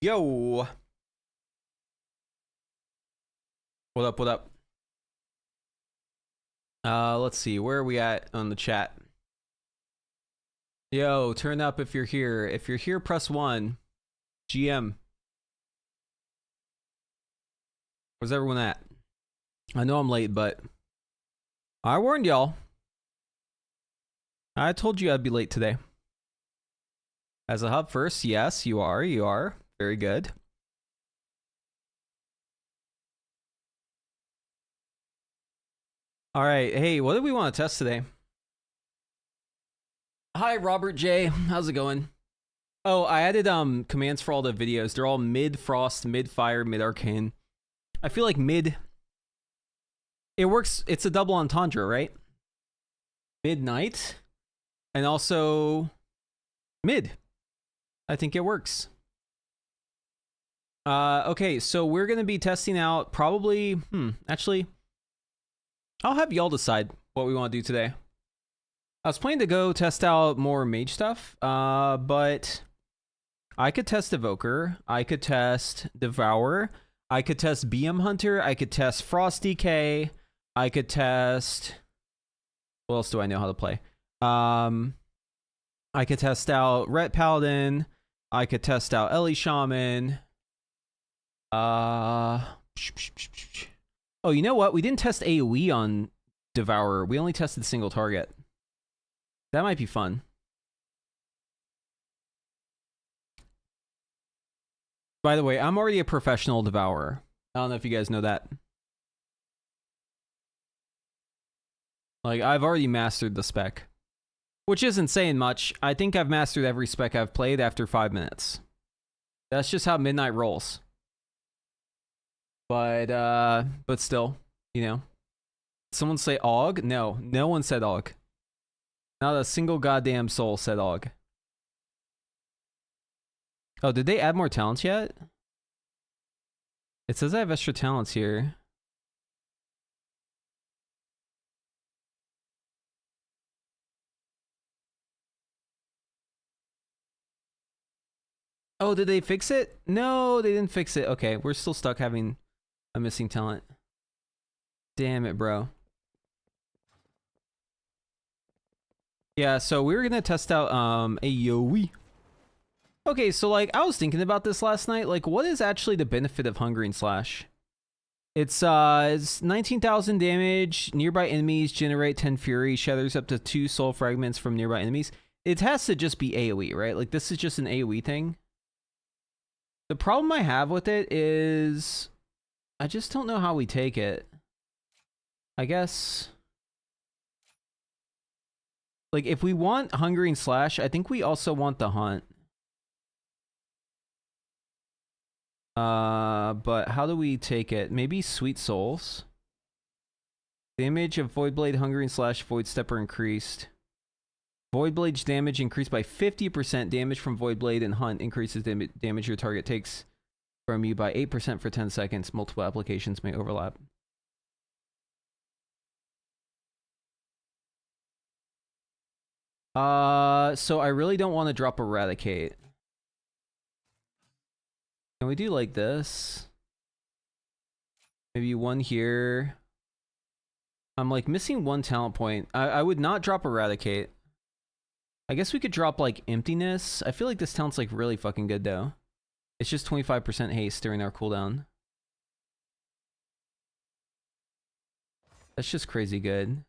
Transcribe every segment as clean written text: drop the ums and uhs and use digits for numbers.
Yo. What up, what up? Let's see. Where are we at on the chat? Yo, turn up if you're here. If you're here, press 1. GM. Where's everyone at? I know I'm late, but I warned y'all. I told you I'd be late today. As a hub first, yes, you are. You are. Very good. All right. Hey, what do we want to test today? Hi, Robert J. How's it going? Oh, I added commands for all the videos. They're all mid-frost, mid-fire, mid-arcane. I feel like mid... It works. It's a double entendre, right? Midnight. And also... mid. I think it works. Okay, so we're going to be testing out probably... actually... I'll have y'all decide what we want to do today. I was planning to go test out more mage stuff, but I could test Evoker, I could test Devourer, I could test BM Hunter, I could test Frost DK, I could test... What else do I know how to play? I could test out Ret Paladin, I could test out Ellie Shaman. Oh, you know what? We didn't test AoE on Devourer. We only tested single target. That might be fun. By the way, I'm already a professional Devourer. I don't know if you guys know that. Like, I've already mastered the spec. Which isn't saying much. I think I've mastered every spec I've played after 5 minutes. That's just how Midnight rolls. But still, you know. Someone say AUG? No, no one said AUG. Not a single goddamn soul said AUG. Oh, did they add more talents yet? It says I have extra talents here. Oh, did they fix it? No, they didn't fix it. Okay, we're still stuck having a missing talent. Damn it, bro. Yeah, so we were gonna test out AOE. Okay, so like I was thinking about this last night. Like, what is actually the benefit of Hungering Slash? It's 19,000 damage. Nearby enemies generate 10 fury. Shatters up to 2 soul fragments from nearby enemies. It has to just be AOE, right? Like this is just an AOE thing. The problem I have with it is I just don't know how we take it. I guess... Like, if we want Hungering Slash, I think we also want the Hunt. But how do we take it? Maybe Sweet Souls? Damage of Voidblade, Hungering Slash, Void Stepper increased. Voidblade's damage increased by 50%. Damage from Voidblade and Hunt increases damage your target takes from you by 8% for 10 seconds. Multiple applications may overlap. So I really don't want to drop Eradicate. Can we do like this? Maybe one here. I'm like missing one talent point. I would not drop Eradicate. I guess we could drop like Emptiness. I feel like this talent's like really fucking good though. It's just 25% haste during our cooldown. That's just crazy good.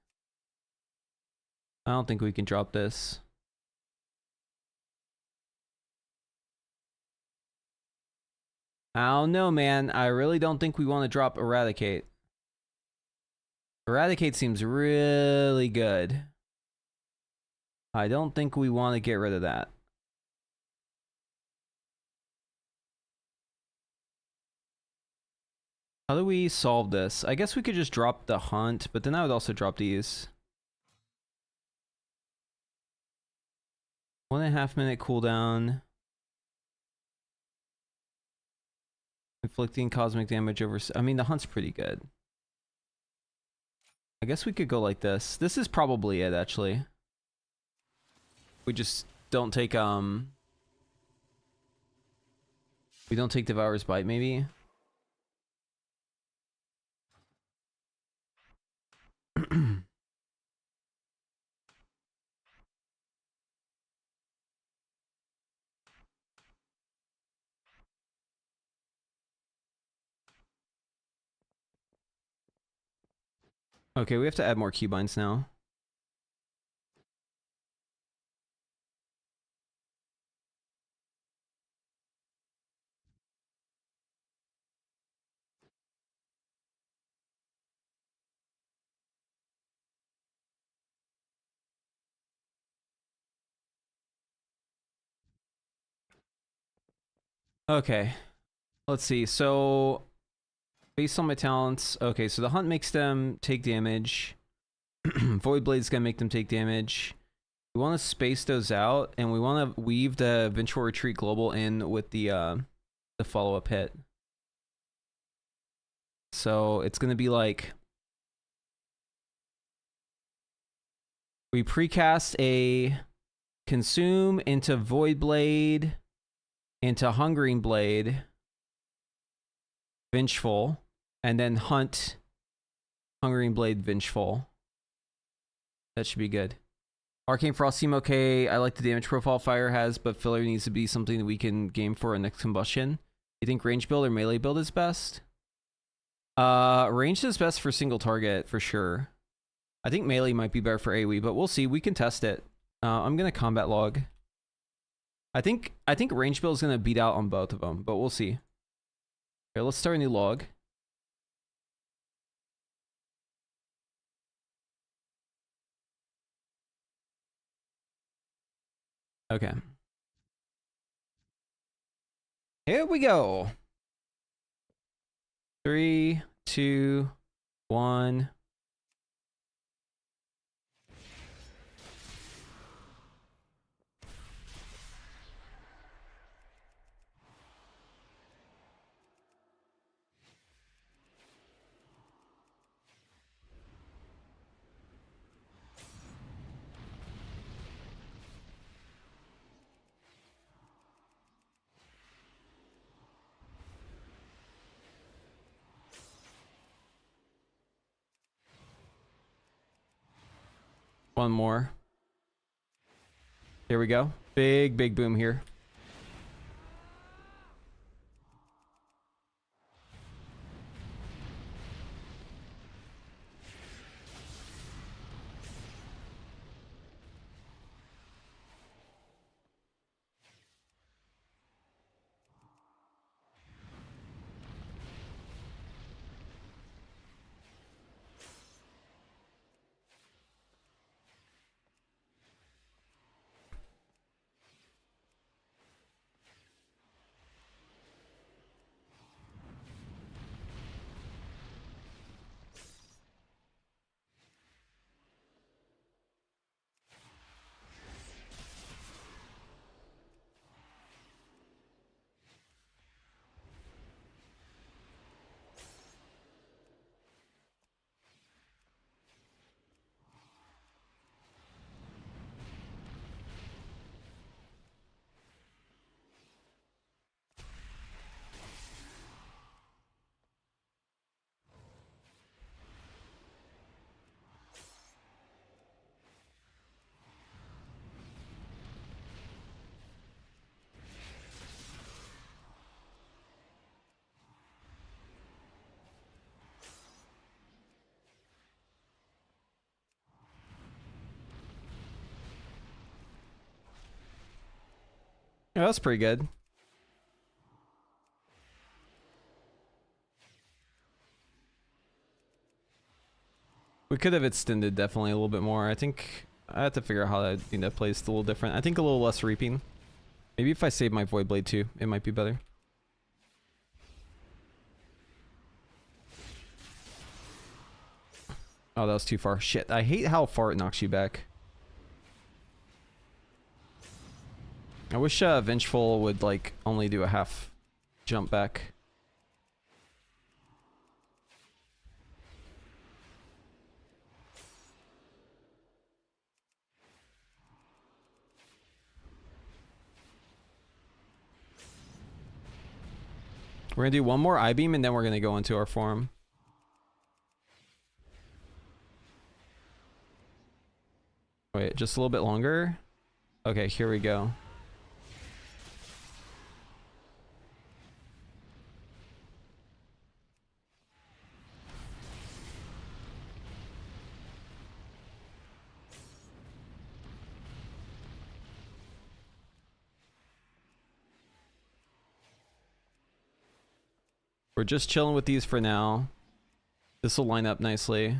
I don't think we can drop this. I don't know, man. I really don't think we want to drop Eradicate. Eradicate seems really good. I don't think we want to get rid of that. How do we solve this? I guess we could just drop the Hunt, but then I would also drop these. 1.5 minute cooldown. Inflicting cosmic damage over... I mean, the Hunt's pretty good. I guess we could go like this. This is probably it, actually. We just don't take, We don't take Devourer's Bite, maybe? Okay, we have to add more keybinds now. Okay, let's see. So, based on my talents, okay, so the hunt makes them take damage. Void Blade's gonna make them take damage. We want to space those out, and we want to weave the Vengeful Retreat Global in with the follow-up hit. So it's gonna be like we precast a Consume into Void Blade, into Hungering Blade, Vengeful, and then Hunt, Hungering Blade, Vengeful. That should be good. Arcane Frost seem okay. I like the damage profile Fire has, but filler needs to be something that we can game for a next combustion. You think range build or melee build is best? Range is best for single target for sure. I think melee might be better for AoE, but we'll see. We can test it. I'm gonna combat log. I think range build is gonna beat out on both of them, but we'll see. Okay, let's start a new log. Okay. Here we go. 3, 2, 1. One more. Here we go. Big boom here. Yeah, that's pretty good. We could have extended definitely a little bit more. I think I have to figure out how that plays a little different. I think a little less reaping. Maybe if I save my Void Blade too, it might be better. Oh, that was too far. Shit, I hate how far it knocks you back. I wish Vengeful would like only do a half jump back. We're gonna do one more I-beam and then we're gonna go into our form. Wait, just a little bit longer. Okay, here we go. We're just chilling with these for now. This will line up nicely.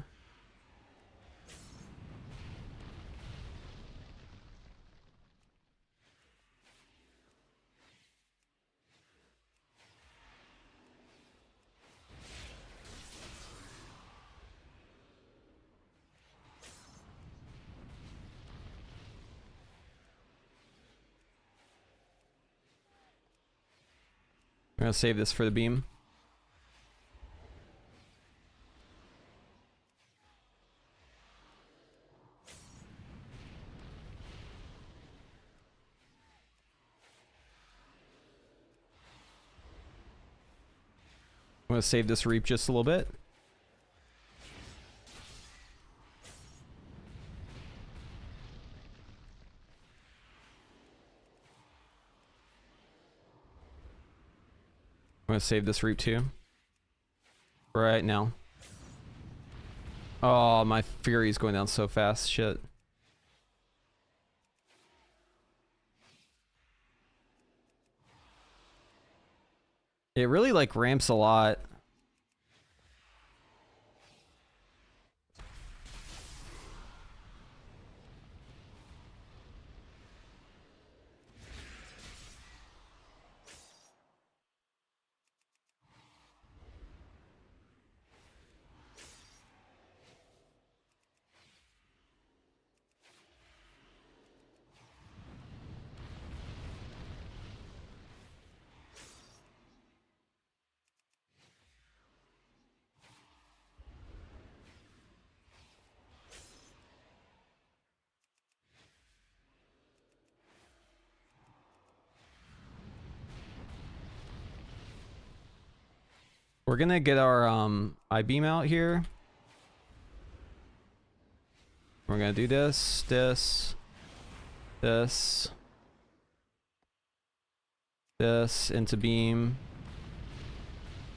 I'm gonna save this for the beam. I'm gonna save this reap just a little bit. I'm gonna save this reap too. Right now. Oh, my fury is going down so fast. Shit. It really like ramps a lot. We're gonna get our I-beam out here. We're gonna do this, this, this, this, into beam,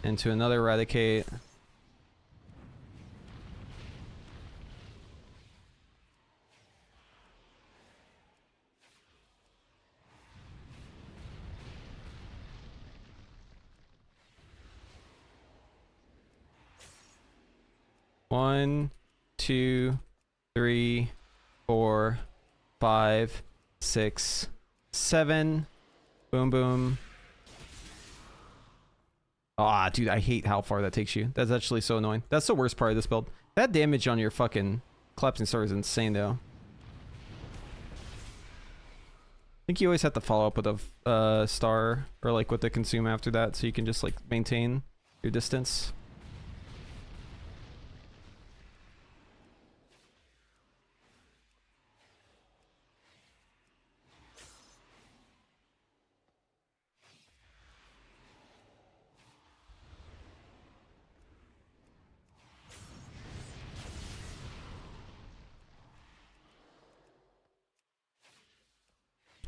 into another eradicate. One, 2, 3, 4, 5, 6, 7. Boom, boom. Ah, dude, I hate how far that takes you. That's actually so annoying. That's the worst part of this build. That damage on your fucking collapsing star is insane, though. I think you always have to follow up with a star or like with the consume after that, so you can just like maintain your distance.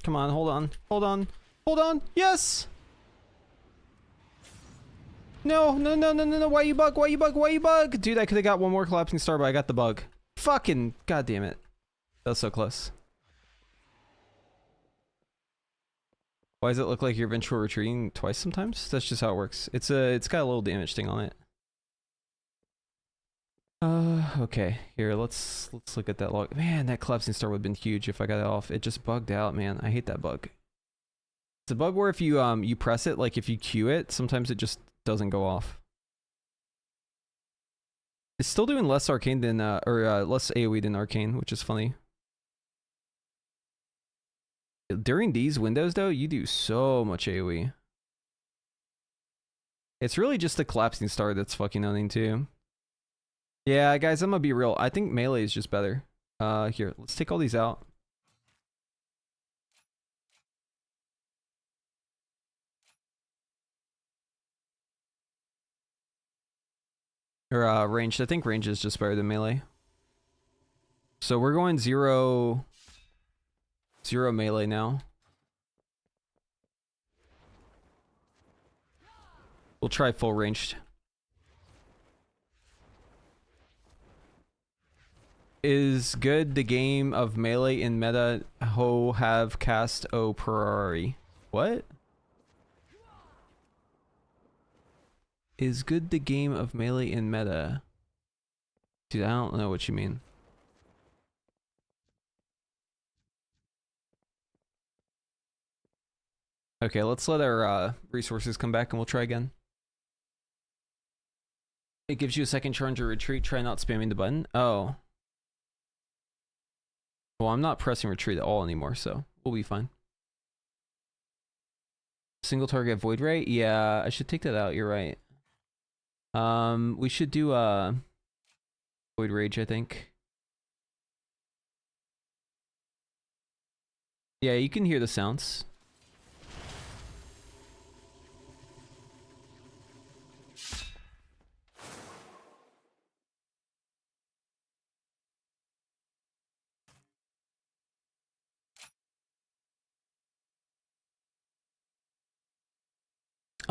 Come on, hold on, hold on, hold on. Yes. No, no, no, no, no, no. Why you bug? Why you bug? Why you bug? Dude, I could have got one more collapsing star, but I got the bug. Fucking goddamn it. That was so close. Why does it look like you're eventually retreating twice sometimes? That's just how it works. It's got a little damage thing on it. Okay. Here, let's look at that log. Man, that collapsing star would have been huge if I got it off. It just bugged out, man. I hate that bug. It's a bug where if you you press it, like if you Q it, sometimes it just doesn't go off. It's still doing less arcane than less AoE than arcane, which is funny. During these windows though, you do so much AoE. It's really just the collapsing star that's fucking owning too. Yeah, guys, I'm gonna be real. I think melee is just better. Here, let's take all these out. Or ranged. I think range is just better than melee. So we're going 0 melee now. We'll try full ranged. Is good the game of melee in meta ho have cast o priori. What? Is good the game of melee in meta? Dude, I don't know what you mean. Okay, let's let our resources come back and we'll try again. It gives you a second charge or retreat. Try not spamming the button. Oh. Well, I'm not pressing retreat at all anymore, so we'll be fine. Single target void ray? Yeah, I should take that out. You're right. We should do void rage, I think. Yeah, you can hear the sounds.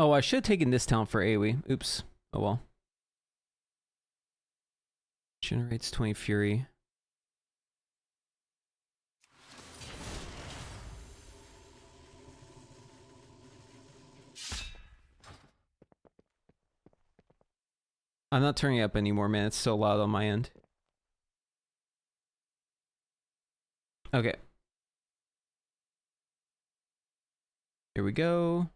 Oh, I should have taken this town for AoE. Oops. Oh well. Generates 20 fury. I'm not turning it up anymore, man. It's so loud on my end. Okay. Here we go.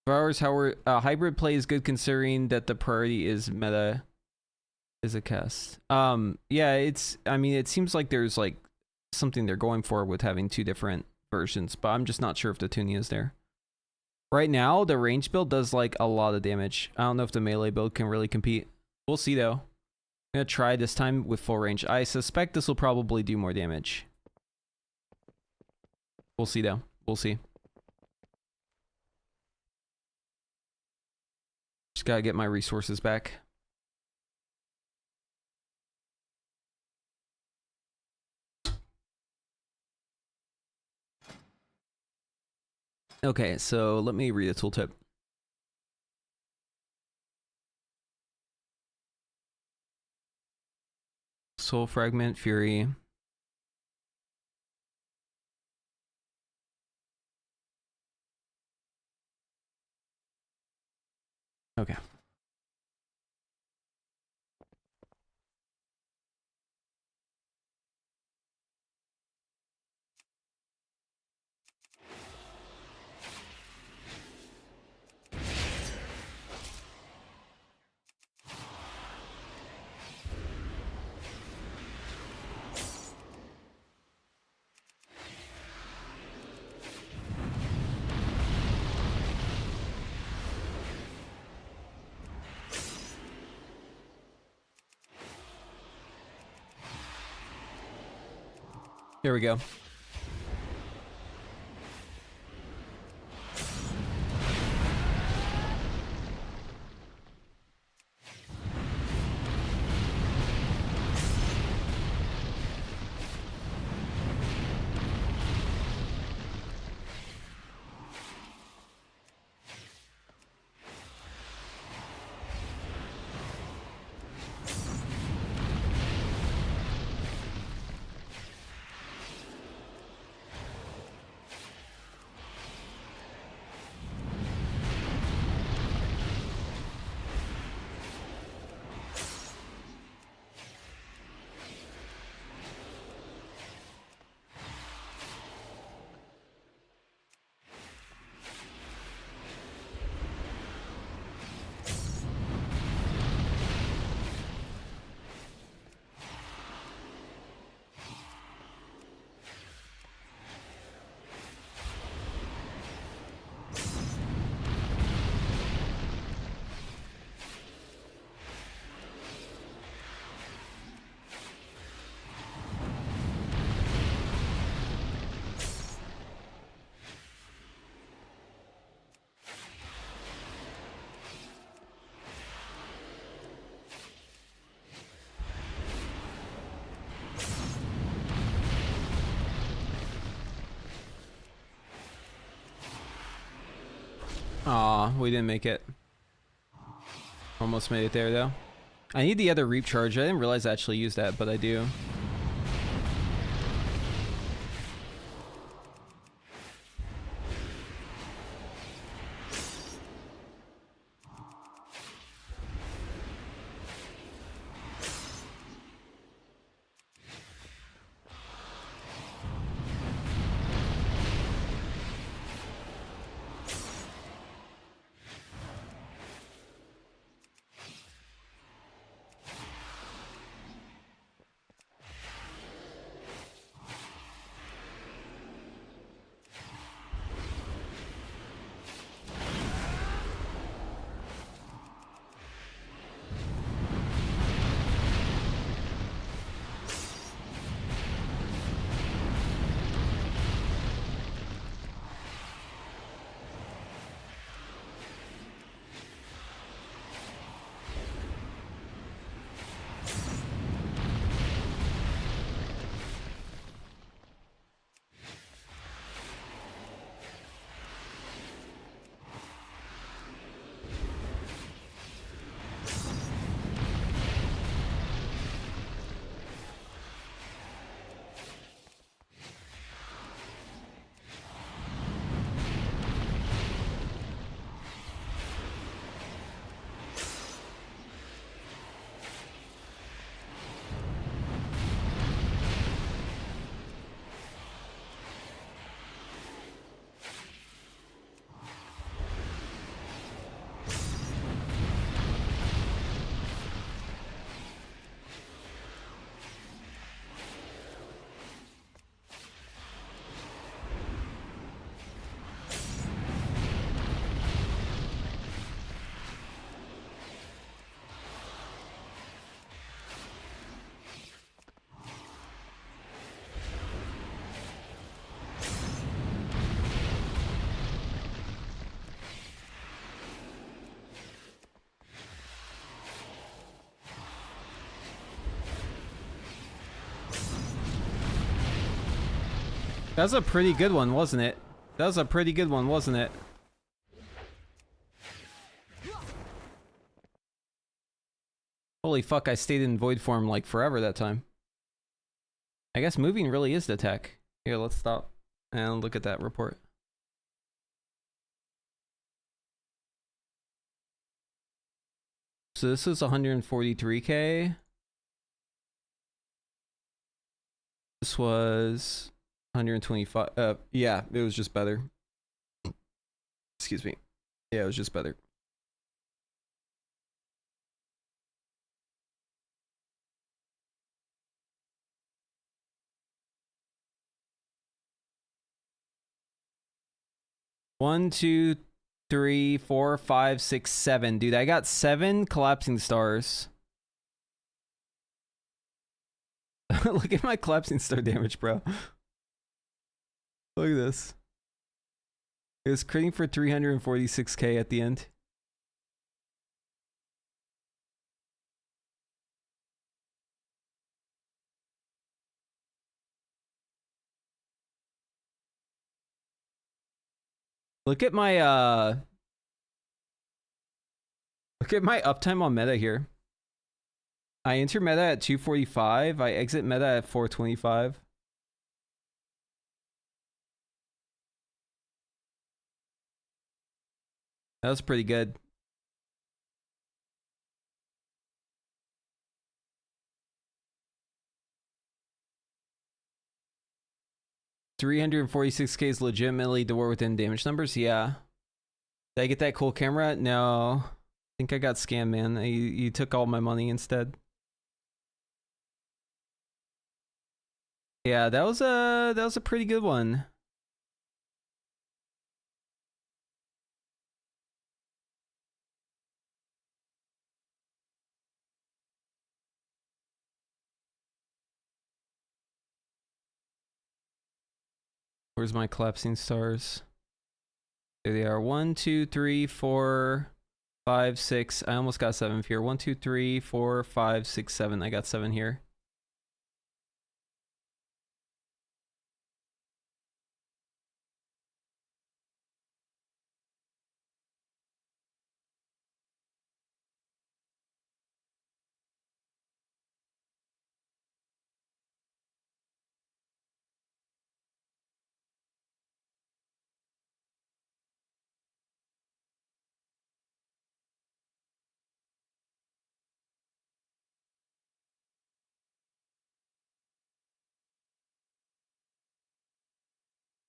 Devourer's hybrid play is good considering that the priority is meta is a cast. Yeah, I mean, it seems like there's like something they're going for with having two different versions, but I'm just not sure if the tuning is there. Right now, the range build does like a lot of damage. I don't know if the melee build can really compete. We'll see though. I'm gonna try this time with full range. I suspect this will probably do more damage. We'll see though. We'll see. Just gotta get my resources back. Okay, so let me read a tooltip. Soul Fragment, Fury. Okay. Here we go. Aw, we didn't make it. Almost made it there though. I need the other reap charge. I didn't realize I actually used that, but I do. That was a pretty good one, wasn't it? That was a pretty good one, wasn't it? Holy fuck, I stayed in void form like forever that time. I guess moving really is the tech. Here, let's stop and look at that report. So this was 143k. This was 125. Yeah, it was just better. Excuse me. Yeah, it was just better. One, two, 3, 4, 5, 6, 7. Dude, I got 7 collapsing stars. Look at my collapsing star damage, bro. Look at this. It was critting for 346k at the end. Look at my uptime on meta here. I enter meta at 245. I exit meta at 425. That was pretty good. $346k is legitimately the war within damage numbers. Yeah. Did I get that cool camera? No. I think I got scammed, man. You took all my money instead. Yeah, that was a pretty good one. Where's my collapsing stars? There they are. 1, 2, 3, 4, 5, 6. I almost got 7 here. 1, 2, 3, 4, 5, 6, 7. I got 7 here.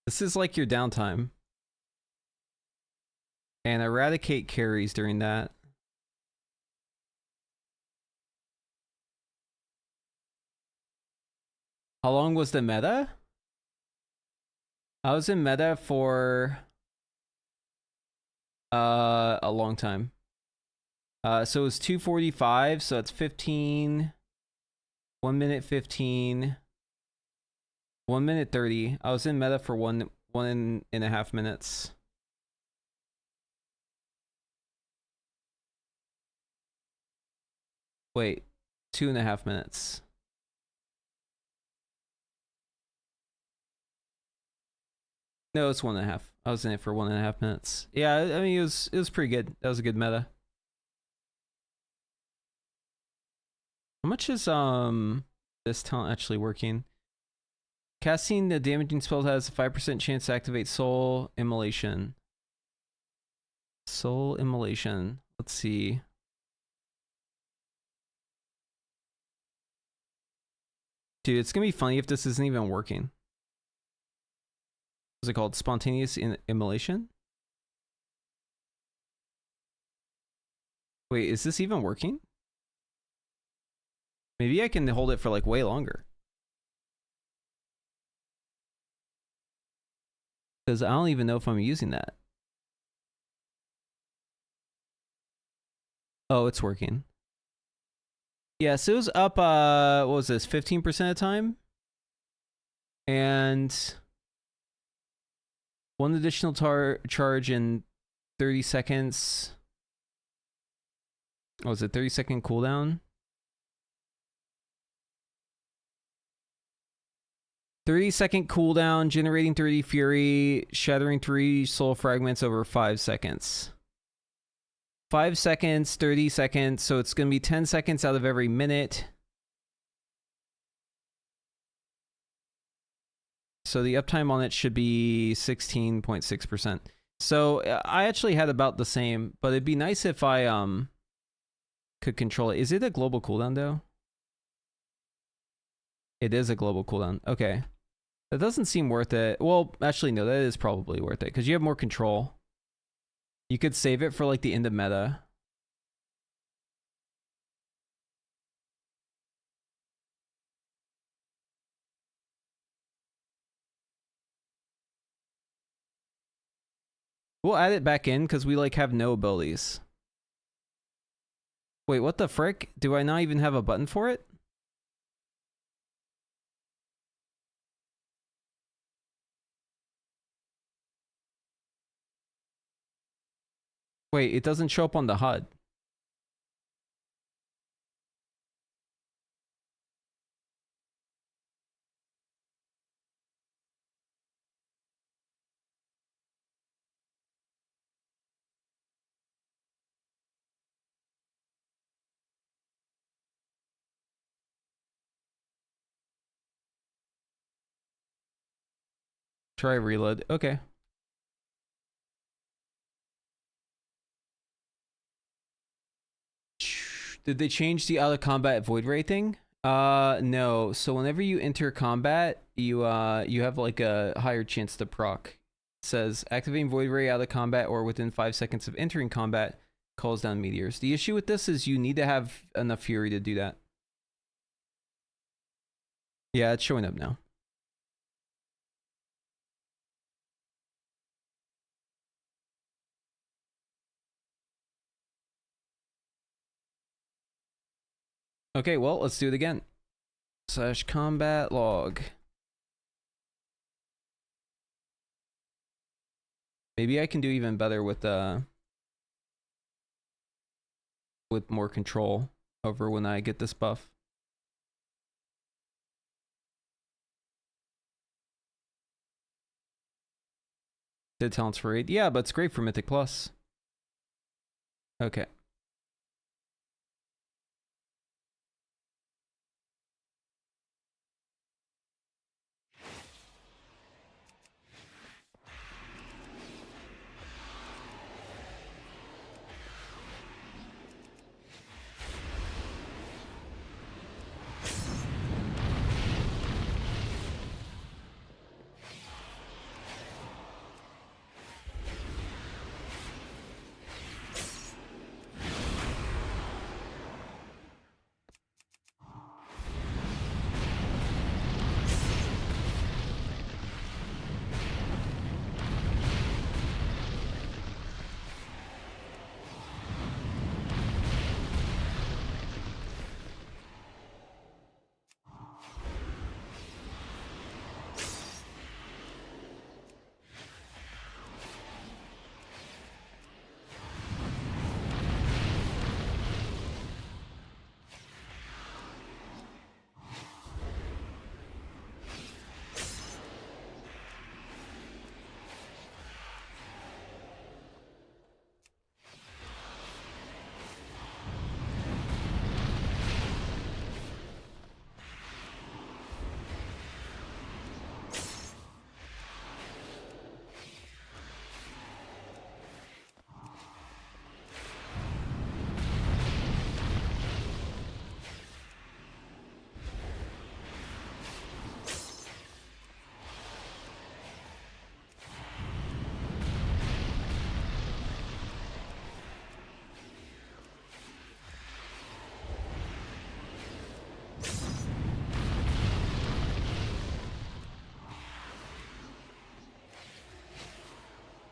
This is like your downtime. And eradicate carries during that. How long was the meta? I was in meta for a long time. So it was 2:45, so that's 15, 1 minute 15, 1 minute 30. I was in meta for one and a half minutes. Wait, 2.5 minutes. No, it's 1.5. I was in it for 1.5 minutes. Yeah, I mean it was pretty good. That was a good meta. How much is this talent actually working? Casting the damaging spell has a 5% chance to activate Soul Immolation. Soul Immolation. Let's see. Dude, it's gonna be funny if this isn't even working. What's it called? Spontaneous Immolation? Wait, is this even working? Maybe I can hold it for like way longer. Because I don't even know if I'm using that. Oh, it's working. Yeah, so it was up, what was this, 15% of the time? And one additional charge in 30 seconds. What was it, 30-second cooldown? 30-second cooldown, generating 30 fury, shattering 3 soul fragments over 5 seconds. 5 seconds, 30 seconds, so it's going to be 10 seconds out of every minute. So the uptime on it should be 16.6%. So I actually had about the same, but it'd be nice if I could control it. Is it a global cooldown though? It is a global cooldown. Okay. That doesn't seem worth it. Well, actually no, that is probably worth it because you have more control. You could save it for like the end of meta. We'll add it back in because we like have no abilities. Wait, what the frick? Do I not even have a button for it? Wait, it doesn't show up on the HUD. Try reload. Okay. Did they change the out of combat void ray thing? No. So whenever you enter combat, you have like a higher chance to proc. It says activating void ray out of combat or within 5 seconds of entering combat calls down meteors. The issue with this is you need to have enough fury to do that. Yeah, it's showing up now. Okay, well, let's do it again. / combat log. Maybe I can do even better with more control over when I get this buff. Dead talents for 8. Yeah, but it's great for Mythic Plus. Okay.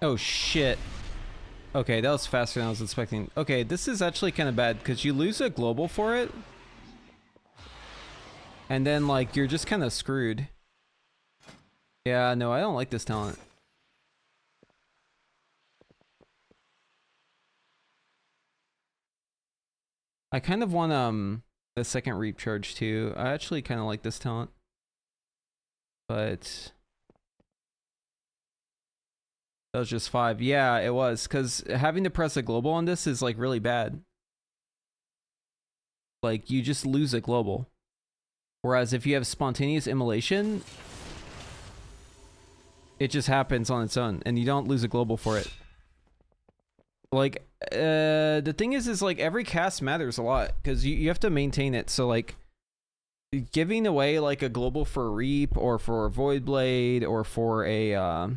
Oh shit. Okay, that was faster than I was expecting. Okay, this is actually kind of bad because you lose a global for it. And then like you're just kind of screwed. Yeah, no, I don't like this talent. I kind of want the second reap charge too. I actually kind of like this talent. But that was just 5. Yeah, it was, because having to press a global on this is like really bad. Like you just lose a global. Whereas if you have spontaneous immolation, it just happens on its own and you don't lose a global for it. Like the thing is like every cast matters a lot because you have to maintain it. So like giving away like a global for a reap or for a void blade or for a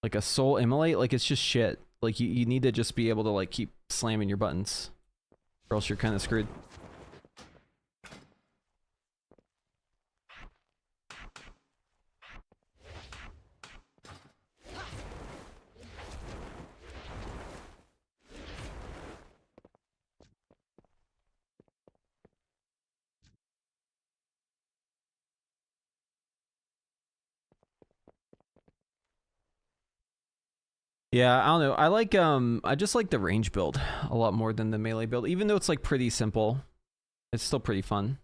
like a soul immolate, like it's just shit. Like you need to just be able to like keep slamming your buttons or else you're kind of screwed. Yeah, I don't know. I like I just like the range build a lot more than the melee build. Even though it's like pretty simple, it's still pretty fun.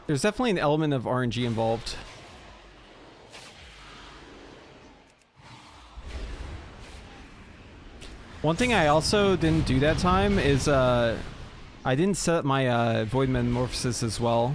There's definitely an element of RNG involved. One thing I also didn't do that time is I didn't set my Void Metamorphosis as well.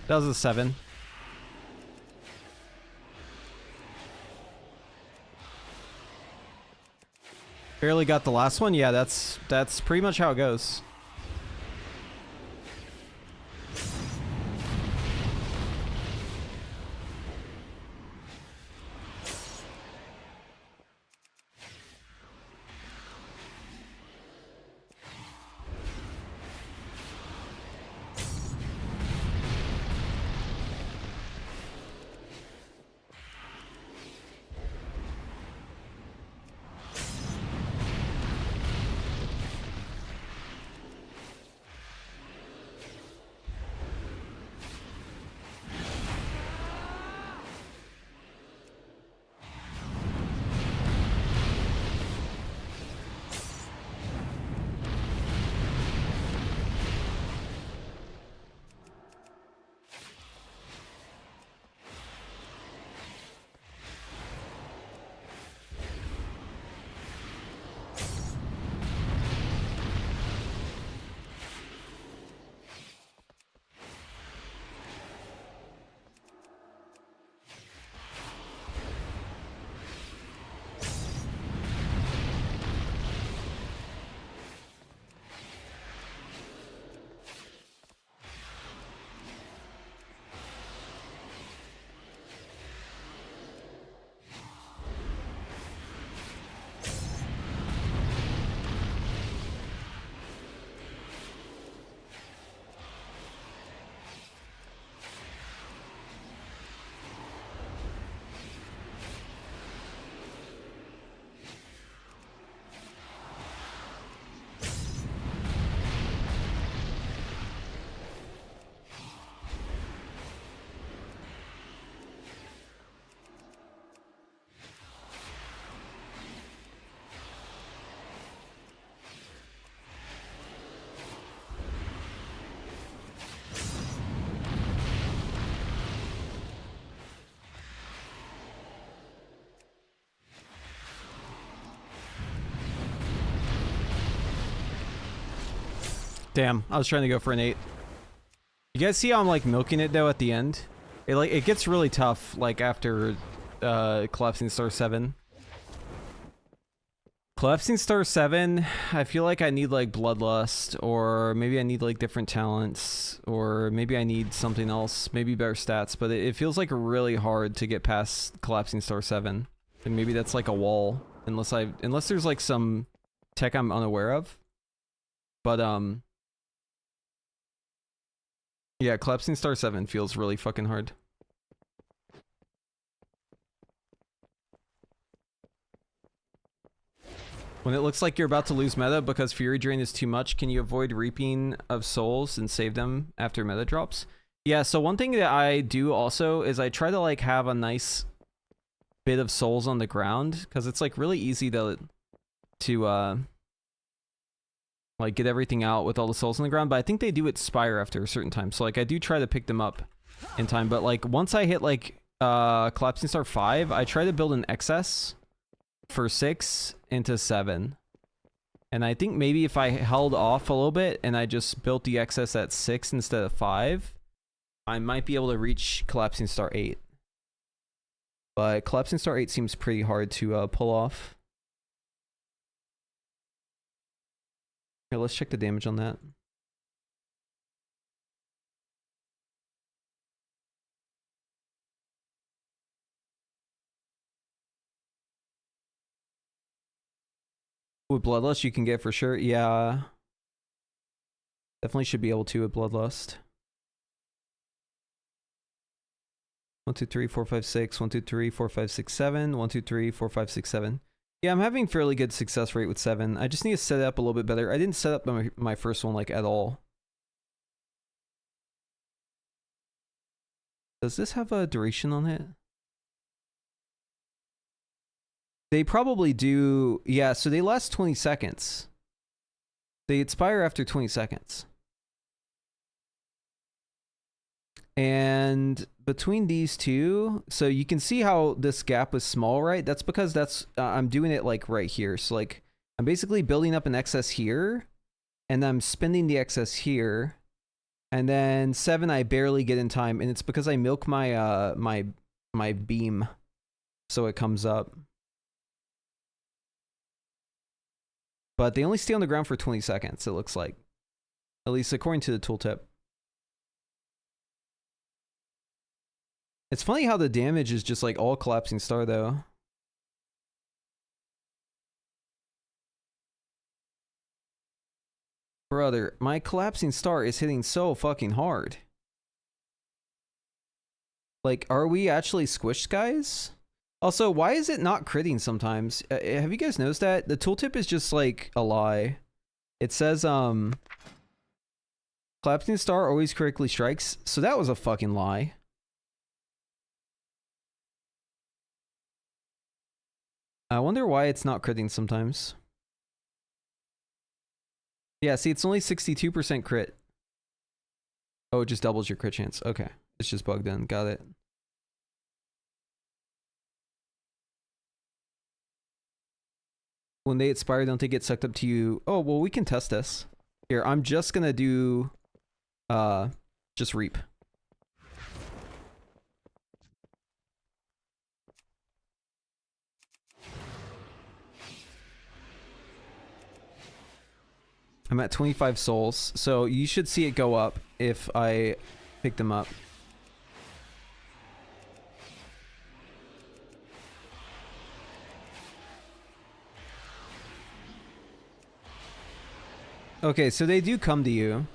That was a 7. Barely got the last one. Yeah, that's pretty much how it goes. Damn, I was trying to go for an 8. You guys see how I'm like milking it though at the end? It gets really tough like after Collapsing Star 7. Collapsing Star 7, I feel like I need like Bloodlust, or maybe I need like different talents, or maybe I need something else, maybe better stats, but it feels like really hard to get past Collapsing Star 7. And maybe that's like a wall, unless there's like some tech I'm unaware of. But yeah, Collapsing Star 7 feels really fucking hard. When it looks like you're about to lose meta because Fury Drain is too much, can you avoid Reaping of Souls and save them after meta drops? Yeah, so one thing that I do also is I try to like have a nice bit of souls on the ground, because it's like really easy to like get everything out with all the souls on the ground, but I think they do expire after a certain time. So like I do try to pick them up in time, but like once I hit like Collapsing Star 5, I try to build an excess for 6 into 7. And I think maybe if I held off a little bit and I just built the excess at 6 instead of 5, I might be able to reach Collapsing Star 8. But Collapsing Star 8 seems pretty hard to pull off. Here, let's check the damage on that. With Bloodlust you can get for sure. Yeah. Definitely should be able to with Bloodlust. 1, 2, 3, 4, 5, 6. 1, 2, 3, 4, 5, 6, 7. 1, 2, 3, 4, 5, 6, 7. Yeah, I'm having fairly good success rate with 7. I just need to set it up a little bit better. I didn't set up my first one like at all. Does this have a duration on it? They probably do. Yeah, so they last 20 seconds. They expire after 20 seconds. And between these two, so you can see how this gap is small, right? That's because I'm doing it like right here. So like I'm basically building up an excess here, and I'm spending the excess here, And then 7 I barely get in time, and it's because I milk my my beam so it comes up. But they only stay on the ground for 20 seconds, it looks like. At least according to the tooltip. It's funny how the damage is just like all collapsing star though. Brother, my collapsing star is hitting so fucking hard. Like, are we actually squished, guys? Also, why is it not critting sometimes? Have you guys noticed that? The tooltip is just like a lie. It says, collapsing star always correctly strikes. So that was a fucking lie. I wonder why it's not critting sometimes. Yeah, see, it's only 62% crit. Oh, it just doubles your crit chance. Okay. It's just bugged in. Got it. When they expire, don't they get sucked up to you? Oh, well, we can test this. Here, I'm just gonna do... just reap. I'm at 25 souls, so you should see it go up if I pick them up. Okay, so they do come to you.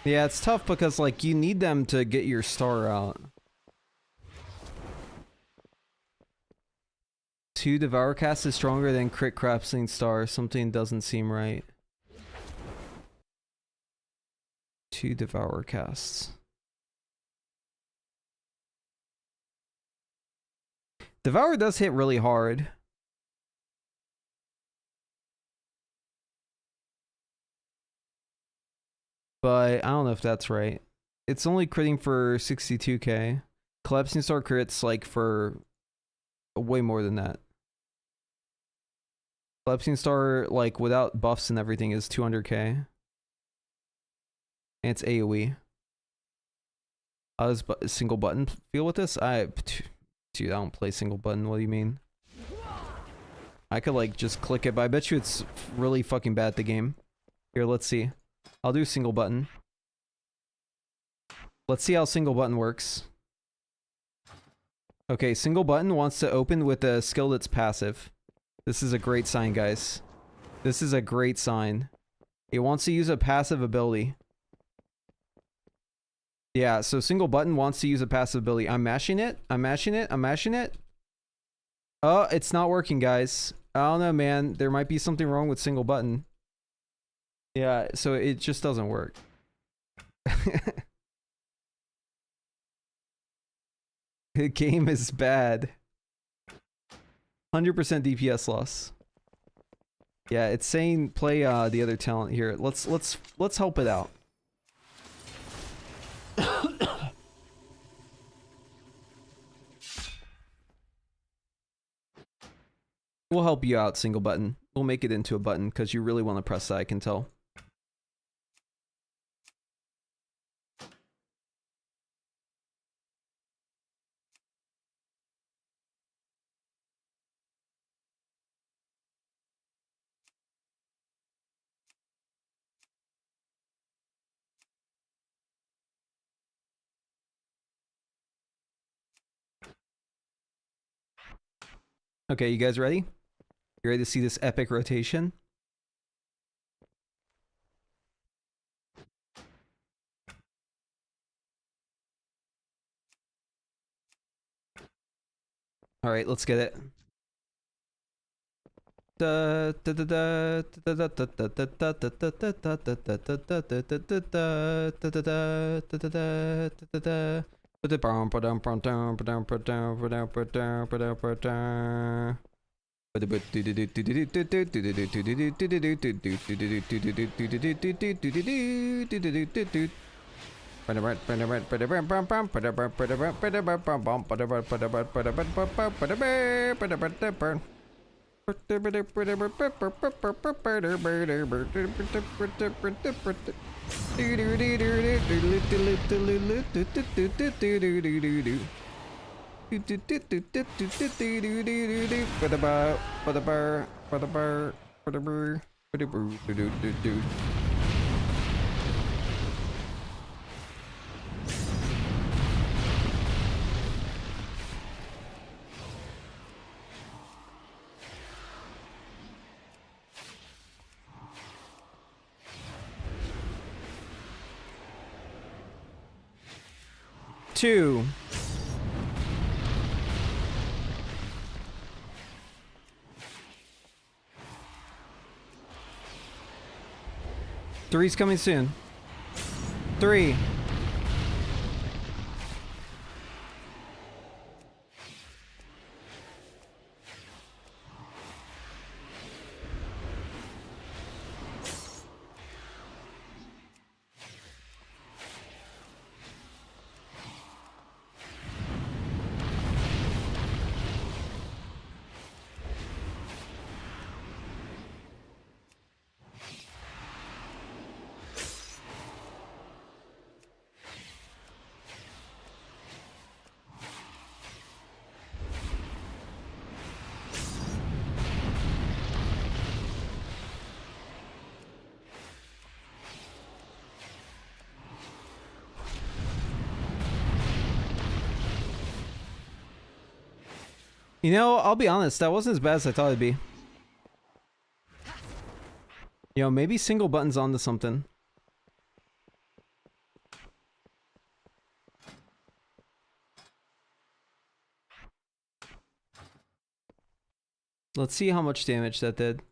Yeah, it's tough because, like, you need them to get your star out. 2 Devourer cast is stronger than crit collapsing star. Something doesn't seem right. 2 Devourer casts. Devourer does hit really hard. But I don't know if that's right. It's only critting for 62k. Collapsing star crits like for way more than that. Collapsing star, like without buffs and everything, is 200k. And it's AOE. How does single button feel with this? Dude, I don't play single button. What do you mean? I could like just click it, but I bet you it's really fucking bad at the game. Here, let's see. I'll do single button. Let's see how single button works. Okay, single button wants to open with a skill that's passive. This is a great sign, guys. This is a great sign. It wants to use a passive ability. Yeah, so single button wants to use a passive ability. I'm mashing it. I'm mashing it. I'm mashing it. Oh, it's not working, guys. I don't know, man. There might be something wrong with single button. Yeah, so it just doesn't work. The game is bad. 100% DPS loss. Yeah, it's saying play the other talent here. Let's help it out. We'll help you out, single button. We'll make it into a button because you really want to press that, I can tell. Okay, you guys ready? You ready to see this epic rotation? All right, let's get it. Two. Three's coming soon. 3. You know, I'll be honest, that wasn't as bad as I thought it'd be. You know, maybe single button's onto something. Let's see how much damage that did.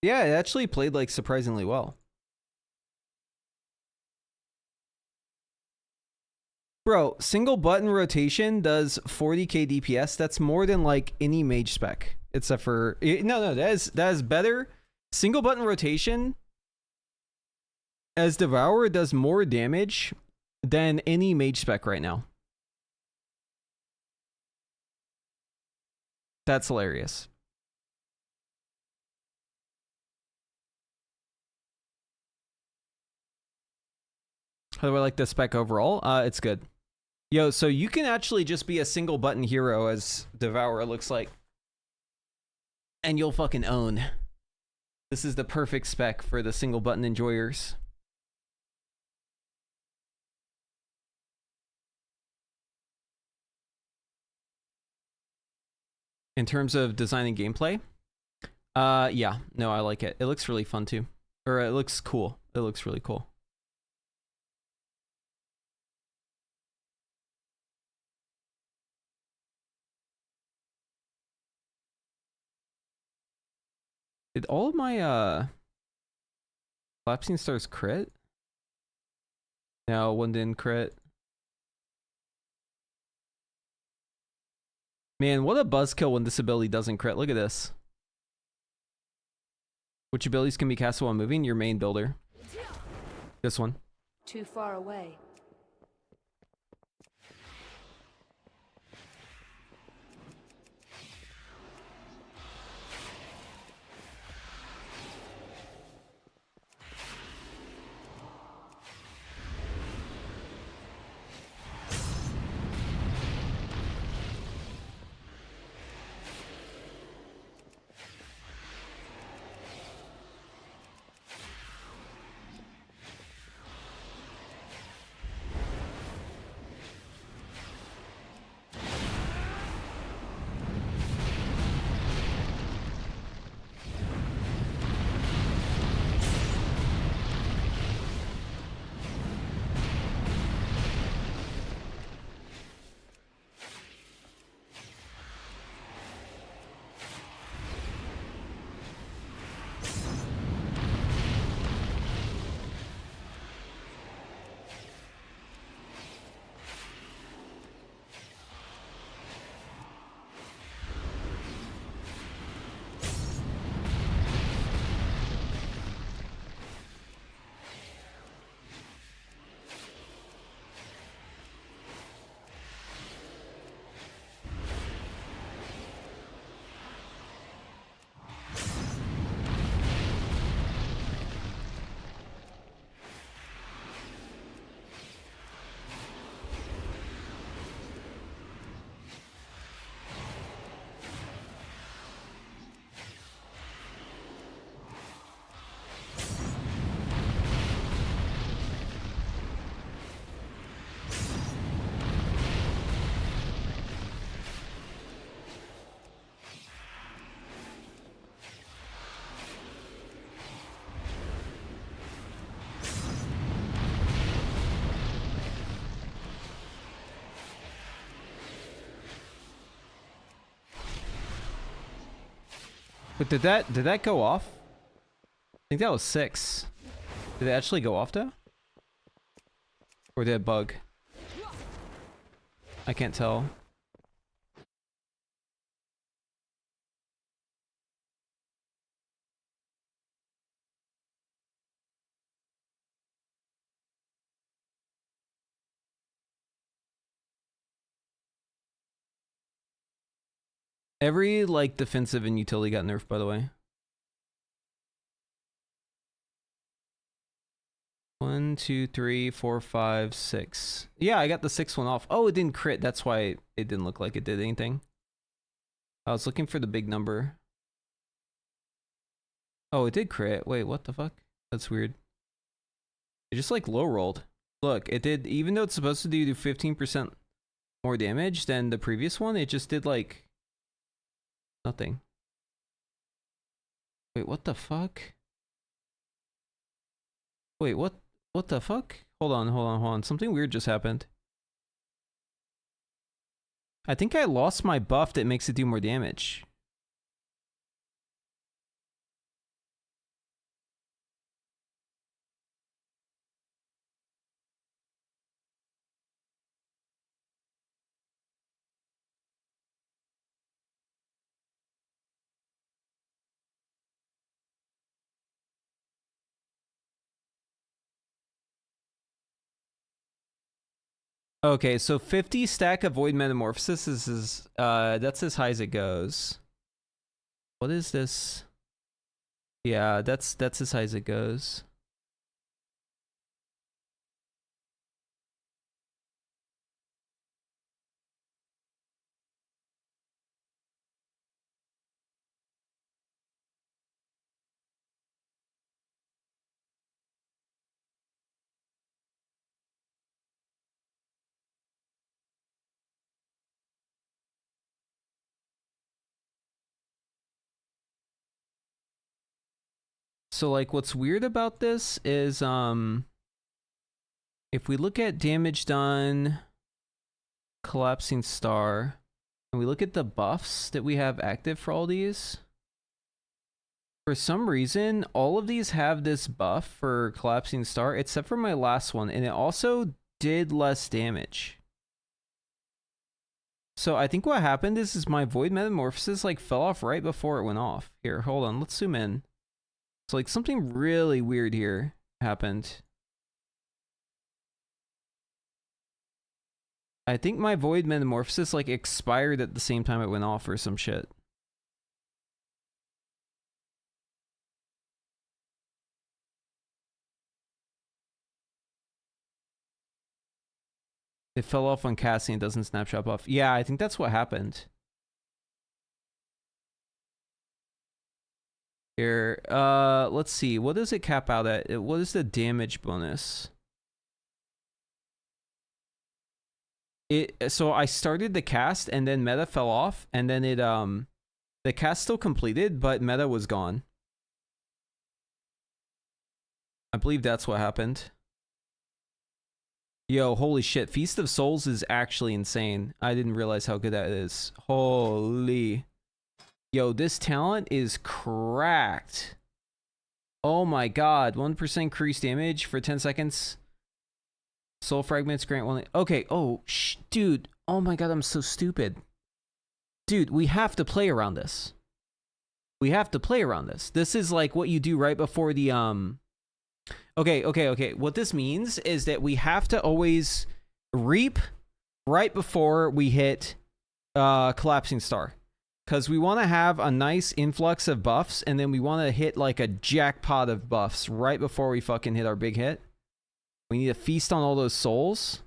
Yeah, it actually played like surprisingly well. Bro, single button rotation does 40k DPS. That's more than like any mage spec. Except for no, that is better. Single button rotation as Devourer does more damage than any mage spec right now. That's hilarious. How do I like the spec overall? It's good. Yo, so you can actually just be a single button hero as Devourer looks like. And you'll fucking own. This is the perfect spec for the single button enjoyers. in terms of designing gameplay. Yeah, no, I like it. It looks really fun too. Or it looks cool. It looks really cool. Did all of my collapsing stars crit? No, one didn't crit. Man, what a buzzkill when this ability doesn't crit. Look at this. Which abilities can be casted while moving? Your main builder. This one. Too far away. But did that go off? I think that was 6. Did it actually go off though? Or did it bug? I can't tell. Every like defensive and utility got nerfed, by the way. 1, 2, 3, 4, 5, 6. Yeah, I got the 6th one off. Oh, it didn't crit. That's why it didn't look like it did anything. I was looking for the big number. Oh, it did crit. Wait, what the fuck? That's weird. It just like low rolled. Look, it did, even though it's supposed to do 15% more damage than the previous one, it just did like nothing. Wait, what the fuck? Wait, what the fuck? Hold on. Something weird just happened. I think I lost my buff that makes it do more damage. Okay, so 50 stack of Void Metamorphosis is that's as high as it goes. What is this? Yeah, that's as high as it goes. So like what's weird about this is if we look at damage done, collapsing star, and we look at the buffs that we have active for all these, for some reason all of these have this buff for collapsing star except for my last one, and it also did less damage. So I think what happened is my void metamorphosis like fell off right before it went off. Here, hold on, let's zoom in. So like something really weird here happened. I think my void metamorphosis like expired at the same time it went off or some shit. It fell off on casting, it doesn't snapshot buff. Yeah, I think that's what happened. Here, let's see. What does it cap out at? What is the damage bonus? So I started the cast and then meta fell off, and then the cast still completed, but meta was gone. I believe that's what happened. Yo, holy shit, Feast of Souls is actually insane. I didn't realize how good that is. Holy. Yo, this talent is cracked. Oh my god, 1% increased damage for 10 seconds. Soul fragments grant one. Okay, oh, dude. Oh my god, I'm so stupid. Dude, we have to play around this. We have to play around this. This is like what you do right before the, Okay. What this means is that we have to always reap right before we hit Collapsing Star. Because we want to have a nice influx of buffs, and then we want to hit like a jackpot of buffs right before we fucking hit our big hit. We need to feast on all those souls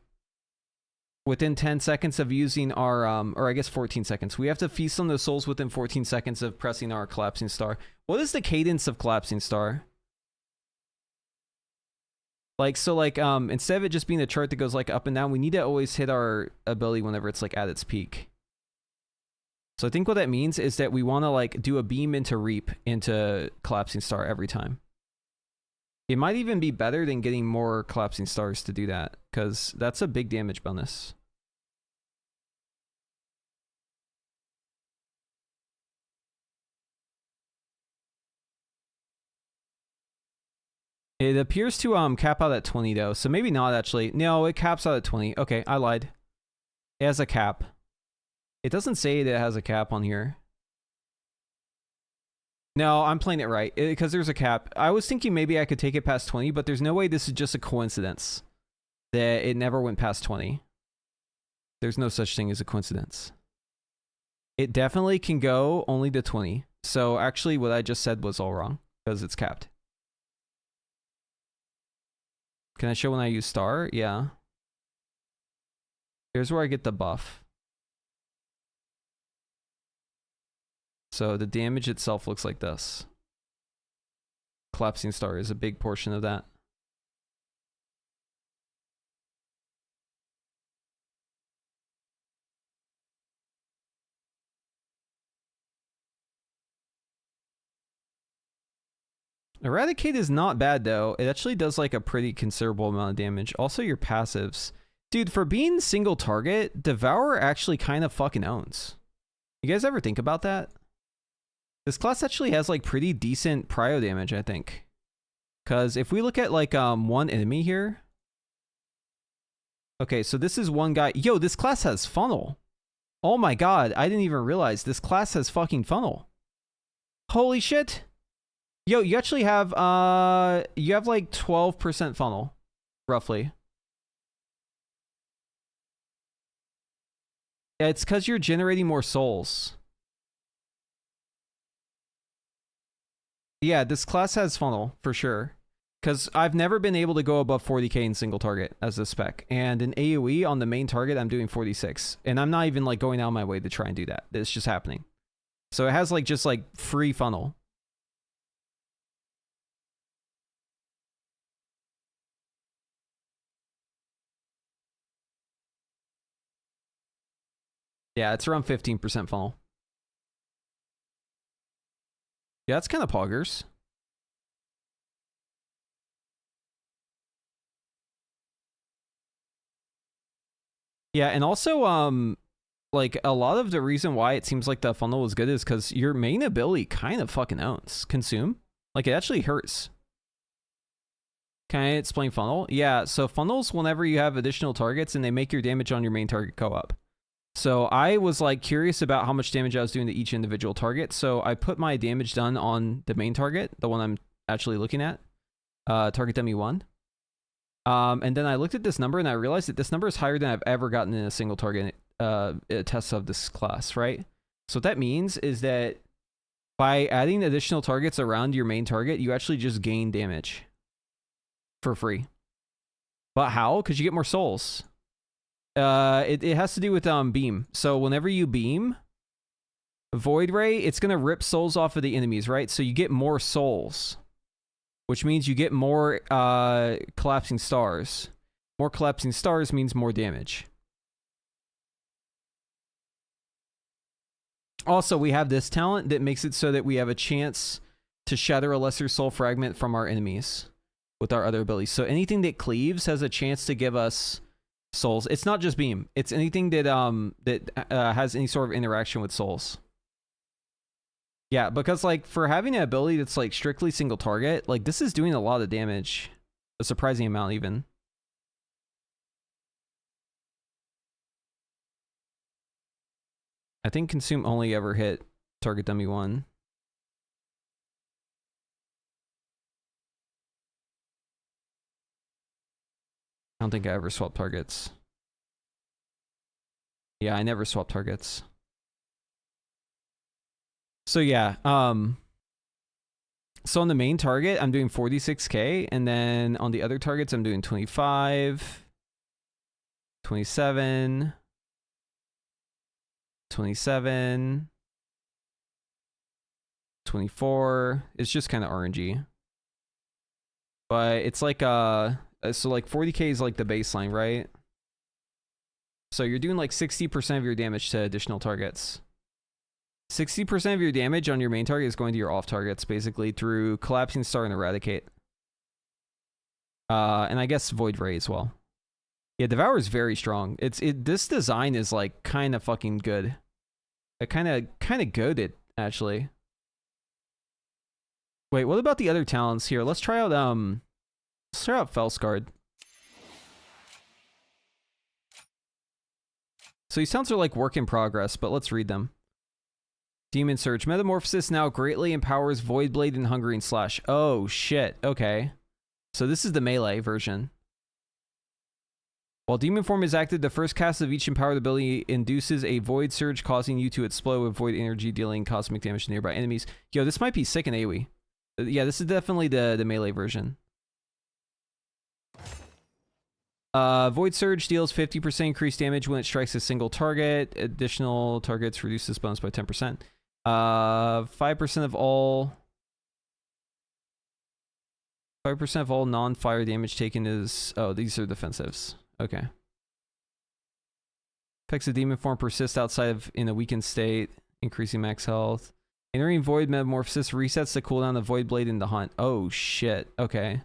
within 10 seconds of using our, or I guess 14 seconds. We have to feast on those souls within 14 seconds of pressing our Collapsing Star. What is the cadence of Collapsing Star? Like, so like, instead of it just being a chart that goes like up and down, we need to always hit our ability whenever it's like at its peak. So I think what that means is that we want to like do a beam into reap into Collapsing Star every time. It might even be better than getting more Collapsing Stars to do that, because that's a big damage bonus. It appears to cap out at 20 though, so maybe not actually. No, it caps out at 20. Okay, I lied. It has a cap. It doesn't say that it has a cap on here. No, I'm playing it right, because there's a cap. I was thinking maybe I could take it past 20, but there's no way this is just a coincidence that it never went past 20. There's no such thing as a coincidence. It definitely can go only to 20. So actually what I just said was all wrong, because it's capped. Can I show when I use star? Yeah. Here's where I get the buff. So the damage itself looks like this. Collapsing Star is a big portion of that. Eradicate is not bad though. It actually does like a pretty considerable amount of damage. Also your passives. Dude, for being single target, Devourer actually kind of fucking owns. You guys ever think about that? This class actually has like pretty decent prio damage, I think. Because if we look at like one enemy here. Okay, so this is one guy. Yo, this class has funnel. Oh my god, I didn't even realize this class has fucking funnel. Holy shit. Yo, you actually have you have like 12% funnel, roughly. Yeah, it's because you're generating more souls. Yeah, this class has funnel, for sure. Because I've never been able to go above 40k in single target as a spec. And in AoE, on the main target, I'm doing 46. And I'm not even like going out of my way to try and do that. It's just happening. So it has like just like free funnel. Yeah, it's around 15% funnel. Yeah, that's kind of poggers. Yeah, and also like a lot of the reason why it seems like the funnel was good is because your main ability kind of fucking owns consume. Like it actually hurts. Can I explain funnel? Yeah, so funnels whenever you have additional targets and they make your damage on your main target go up. So I was like curious about how much damage I was doing to each individual target. So I put my damage done on the main target, the one I'm actually looking at, target dummy 1. And then I looked at this number and I realized that this number is higher than I've ever gotten in a single target test of this class, right? So what that means is that by adding additional targets around your main target, you actually just gain damage for free. But how? Because you get more souls. It has to do with beam. So whenever you beam Void Ray, it's gonna rip souls off of the enemies, right? So you get more souls, which means you get more collapsing stars. More collapsing stars means more damage. Also, we have this talent that makes it so that we have a chance to shatter a lesser soul fragment from our enemies with our other abilities. So anything that cleaves has a chance to give us souls. It's not just beam. It's anything that has any sort of interaction with souls. Yeah, because like for having an ability that's like strictly single target, like this is doing a lot of damage. A surprising amount even. I think consume only ever hit target dummy 1. I don't think I ever swapped targets. Yeah, I never swapped targets. So yeah, so on the main target, I'm doing 46k, and then on the other targets, I'm doing 25, 27, 27, 24. It's just kind of RNG. But it's like, so like 40k is like the baseline, right? So you're doing like 60% of your damage to additional targets. 60% of your damage on your main target is going to your off targets, basically, through Collapsing Star and Eradicate. And I guess Void Ray as well. Yeah, Devourer is very strong. This design is like kind of fucking good. It kind of goated, actually. Wait, what about the other talents here? Let's try out Felscard. So these talents are like work in progress, but let's read them. Demon Surge. Metamorphosis now greatly empowers Void Blade and Hungering Slash. Oh, shit. Okay. So this is the melee version. While Demon Form is active, the first cast of each empowered ability induces a Void Surge, causing you to explode with Void Energy, dealing cosmic damage to nearby enemies. Yo, this might be sick in AoE. Yeah, this is definitely the melee version. Void Surge deals 50% increased damage when it strikes a single target. Additional targets reduce this bonus by 10%. 5% of all 5% of all non-fire damage taken is... Oh, these are defensives. Okay. Effects of Demon Form persist outside of in a weakened state, increasing max health. Entering Void Metamorphosis resets the cooldown of Void Blade in the hunt. Oh, shit. Okay.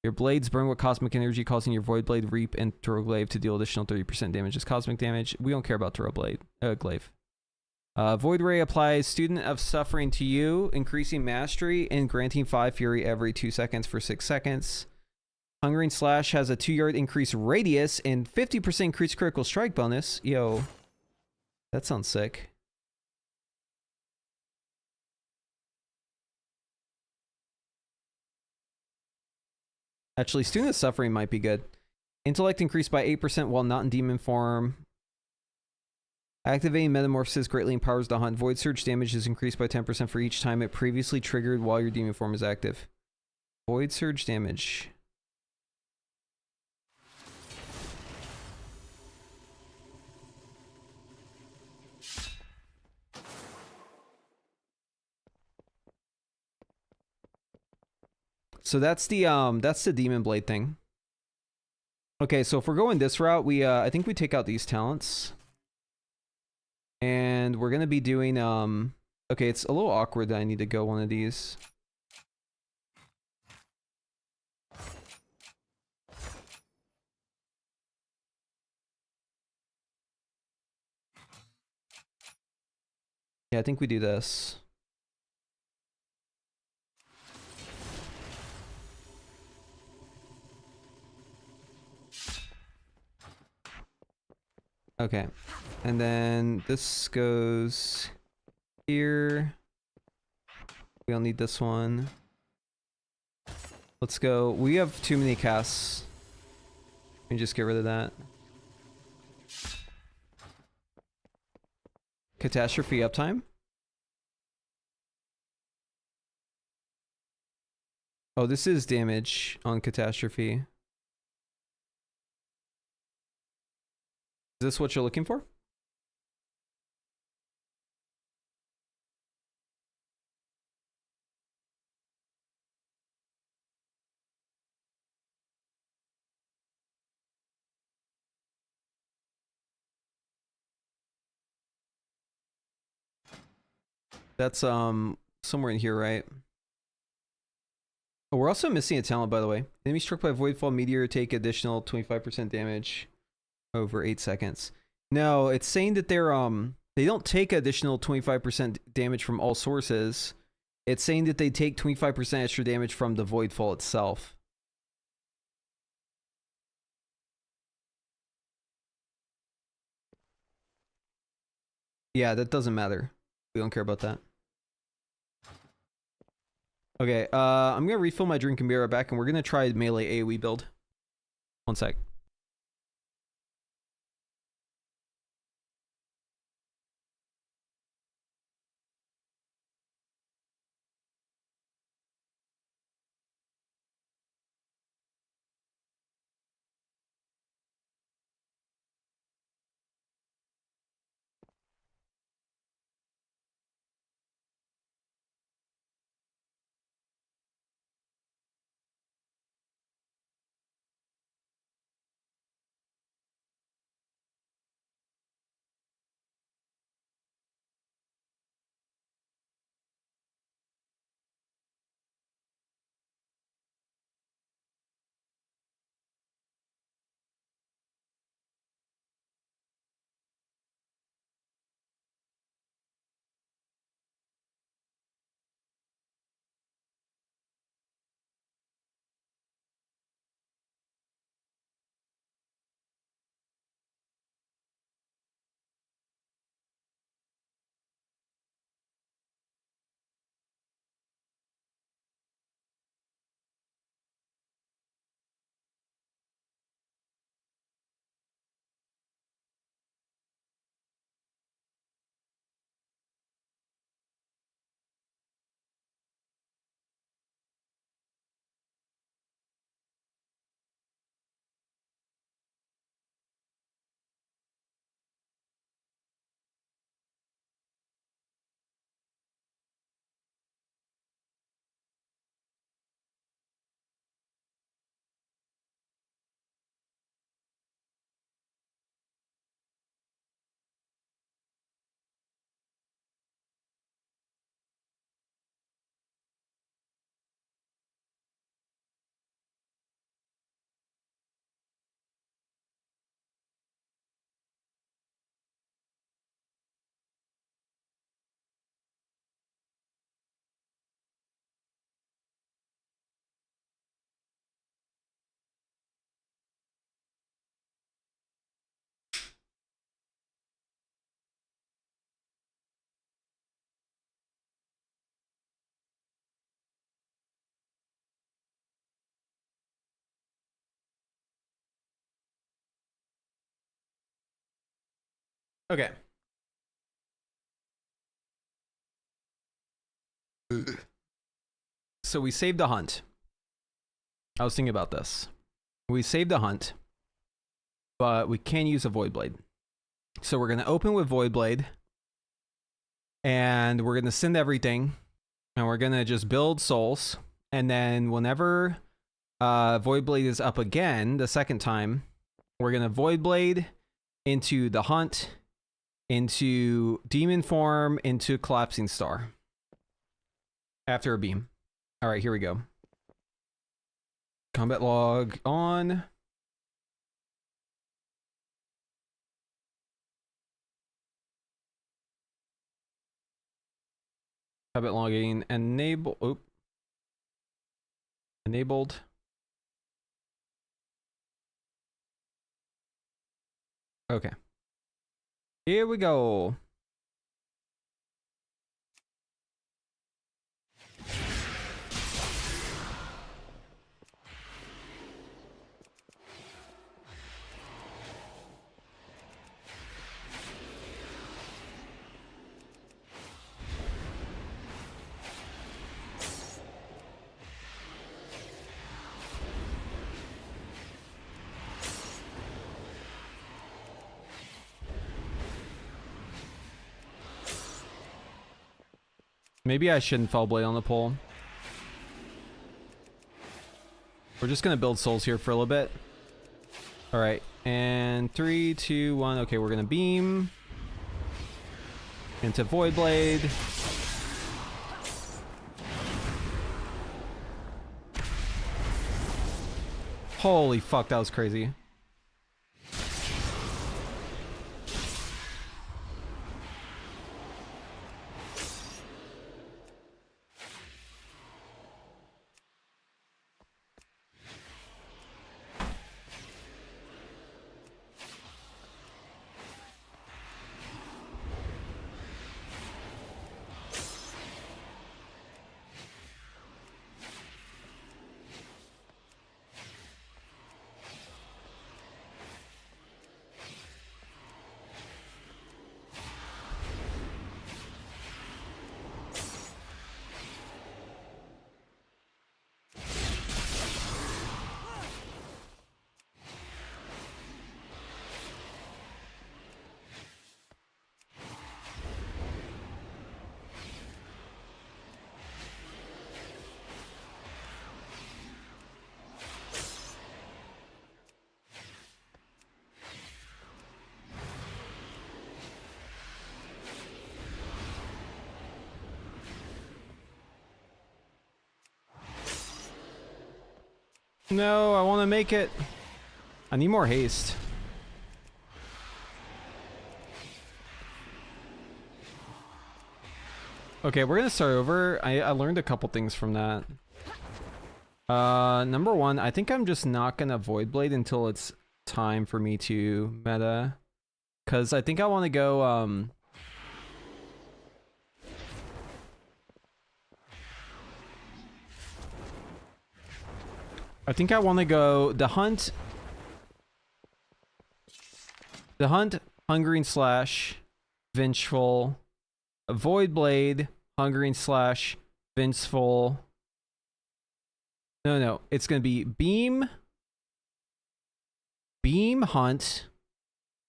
Your blades burn with cosmic energy, causing your Void Blade, Reap, and Throw-Glaive to deal additional 30% damage as cosmic damage. We don't care about Throw-Glaive. Void Ray applies Student of Suffering to you, increasing mastery and granting 5 fury every 2 seconds for 6 seconds. Hungering Slash has a 2-yard increased radius and 50% increased critical strike bonus. Yo, that sounds sick. Actually, Student of Suffering might be good. Intellect increased by 8% while not in demon form. Activating Metamorphosis greatly empowers the hunt. Void Surge damage is increased by 10% for each time it previously triggered while your demon form is active. Void Surge damage. So that's the Demon Blade thing. Okay, so if we're going this route, we I think we take out these talents. And we're gonna be doing okay, it's a little awkward that I need to go one of these. Yeah, I think we do this. Okay. And then this goes here. We don't need this one. Let's go. We have too many casts. We can just get rid of that. Catastrophe uptime. Oh, this is damage on catastrophe. Is this what you're looking for? That's somewhere in here, right? Oh, we're also missing a talent, by the way. Enemy struck by Voidfall Meteor take additional 25% damage over 8 seconds. No, it's saying that they're they don't take additional 25% damage from all sources. It's saying that they take 25% extra damage from the Voidfall itself. Yeah, that doesn't matter. We don't care about that. Okay, I'm gonna refill my drink and be right back, and we're gonna try melee AoE build. One sec. Okay. So we saved the hunt. I was thinking about this. We saved the hunt, but we can use a Void Blade. So we're going to open with Void Blade, and we're going to send everything, and we're going to just build souls. And then whenever Void Blade is up again, the second time, we're going to Void Blade into the hunt, into demon form, into collapsing star. After a beam. All right, here we go. Combat log on. Habit logging enable. Oop. Enabled. Okay. Here we go. Maybe I shouldn't Fell Blade on the pole. We're just gonna build souls here for a little bit. Alright, and 3, 2, 1. Okay, we're gonna beam into Void Blade. Holy fuck, that was crazy. No, I want to make it. I need more haste. Okay, we're gonna start over. I learned a couple things from that. Number one, I think I'm just not gonna Void Blade until it's time for me to meta. Cause I think I want to go, I think I want to go the hunt, hungering slash, vengeful, Void Blade, hungering slash, vengeful. No, it's gonna be beam, hunt,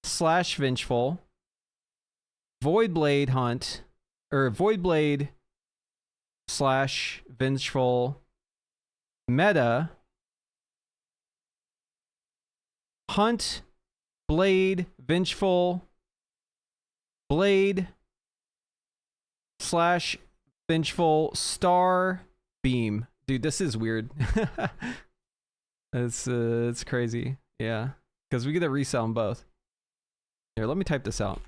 slash vengeful, Void Blade hunt, or Void Blade slash vengeful, meta. Hunt, Blade, Vengeful, Blade, slash, Vengeful, Star, Beam. Dude, this is weird. It's crazy. Yeah. Because we get to resell them both. Here, let me type this out.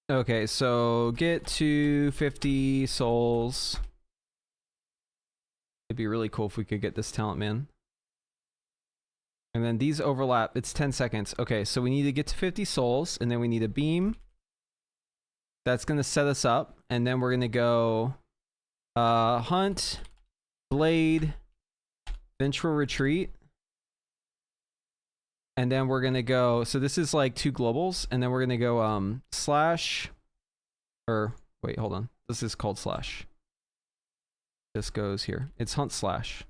Okay, so get to 50 souls. It'd be really cool if we could get this talent, man. And then these overlap. It's 10 seconds. Okay, so we need to get to 50 souls, and then we need a beam. That's going to set us up. And then we're going to go hunt, blade, vengeful retreat. And then we're going to go... So this is like 2 globals. And then we're going to go slash... Or, wait, hold on. This is called slash. This goes here. It's hunt slash.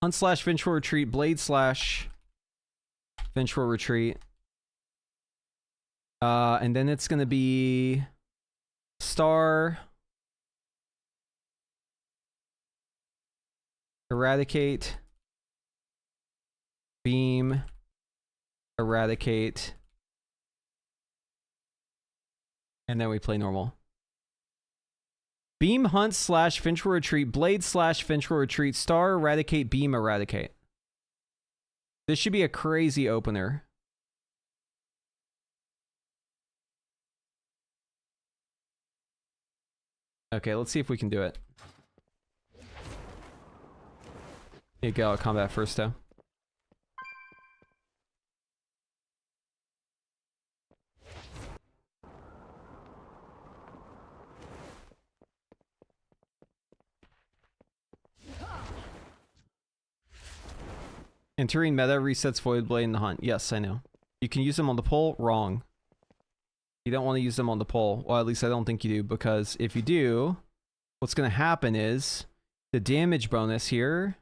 Hunt slash vengeful retreat, blade slash vengeful retreat. And then it's gonna be star, eradicate, beam, eradicate, and then we play normal. Beam, hunt, slash, vengeful retreat, blade, slash, vengeful retreat, star, eradicate, beam, eradicate. This should be a crazy opener. Okay, let's see if we can do it. You get out of combat first, though. Entering meta resets Void Blade in the hunt. Yes, I know. You can use them on the pole. Wrong. You don't want to use them on the pole. Well, at least I don't think you do, because if you do, what's going to happen is the damage bonus here,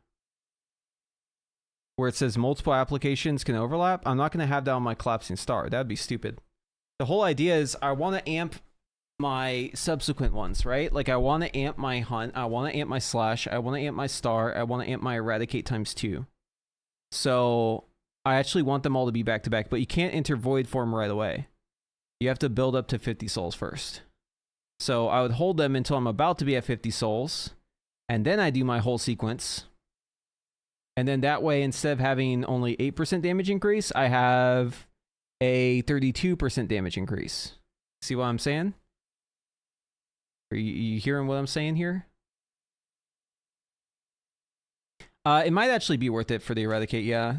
where it says multiple applications can overlap, I'm not going to have that on my collapsing star. That'd be stupid. The whole idea is I want to amp my subsequent ones, right? Like I want to amp my hunt, I want to amp my slash, I want to amp my star, I want to amp my eradicate ×2. So I actually want them all to be back to back, but you can't enter void form right away. You have to build up to 50 souls first. So I would hold them until I'm about to be at 50 souls, and then I do my whole sequence. And then that way, instead of having only 8% damage increase, I have a 32% damage increase. See what I'm saying? Are you hearing what I'm saying here? It might actually be worth it for the eradicate, yeah.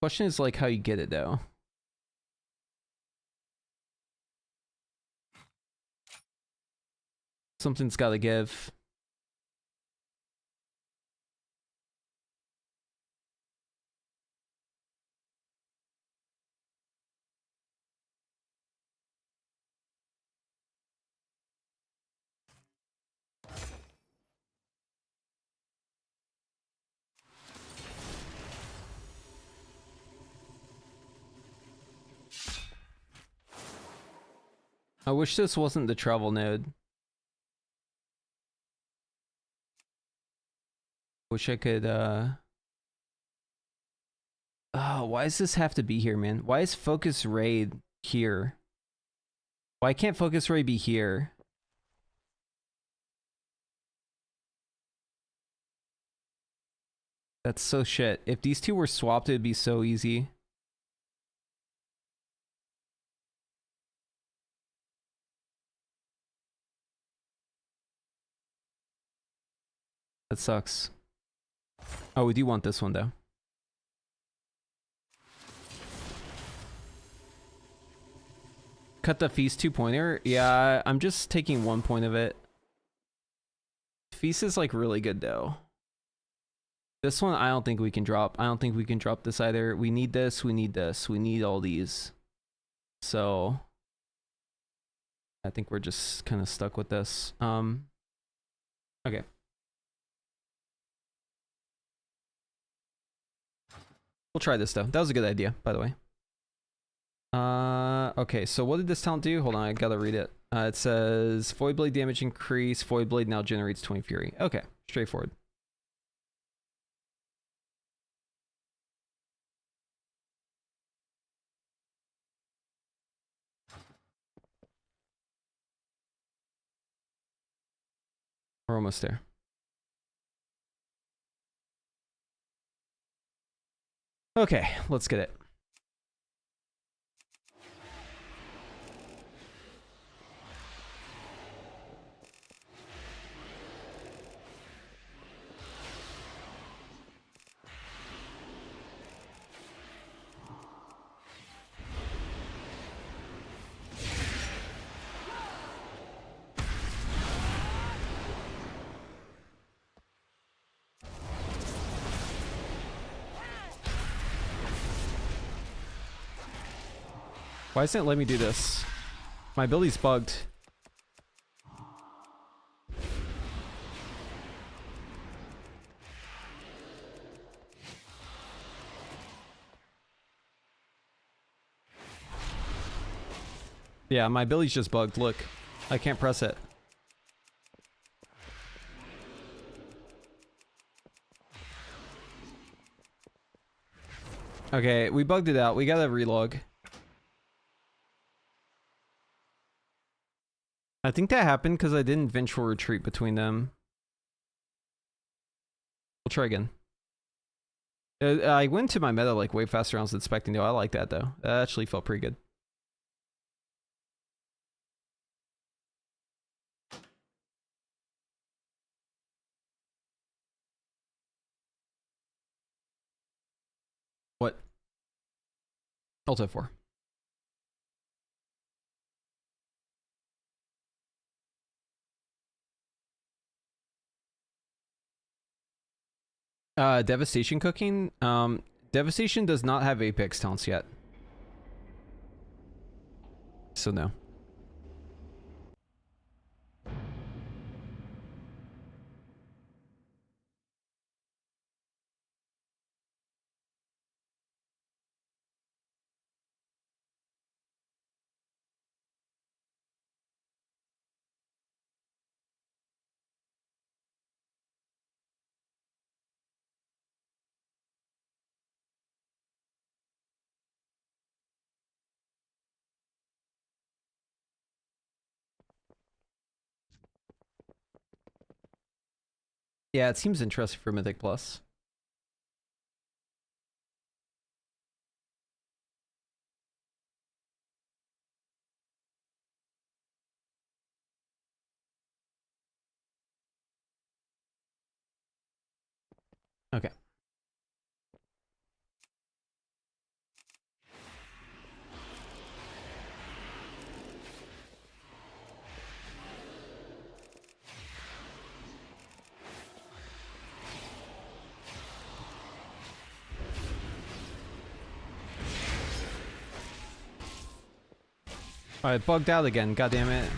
Question is like how you get it though. Something's gotta give. I wish this wasn't the travel node. Wish I could, oh, why does this have to be here, man? Why is focus raid here? Why can't focus raid be here? That's so shit. If these two were swapped, it'd be so easy. That sucks. Oh, we do want this one though. Cut the feast 2-pointer. Yeah, I'm just taking 1 point of it. Feast is like really good though. This one I don't think we can drop. I don't think we can drop this either. We need this, we need this, we need all these. So I think we're just kind of stuck with this. Okay. We'll try this though. That was a good idea, by the way. Okay, so what did this talent do? Hold on, I gotta read it. It says Void Blade damage increase. Void Blade now generates 20 fury. Okay, straightforward. We're almost there. Okay, let's get it. Why doesn't it let me do this? My ability's bugged. Yeah, my ability's just bugged. Look, I can't press it. Okay, we bugged it out. We gotta relog. I think that happened because I didn't vengeful retreat between them. We'll try again. I went to my meta like way faster than I was expecting to. I like that though. That actually felt pretty good. What? Alt F4. Devastation cooking. Devastation does not have Apex talents yet. So no. Yeah, it seems interesting for Mythic Plus. Okay. Alright, bugged out again, god damn it.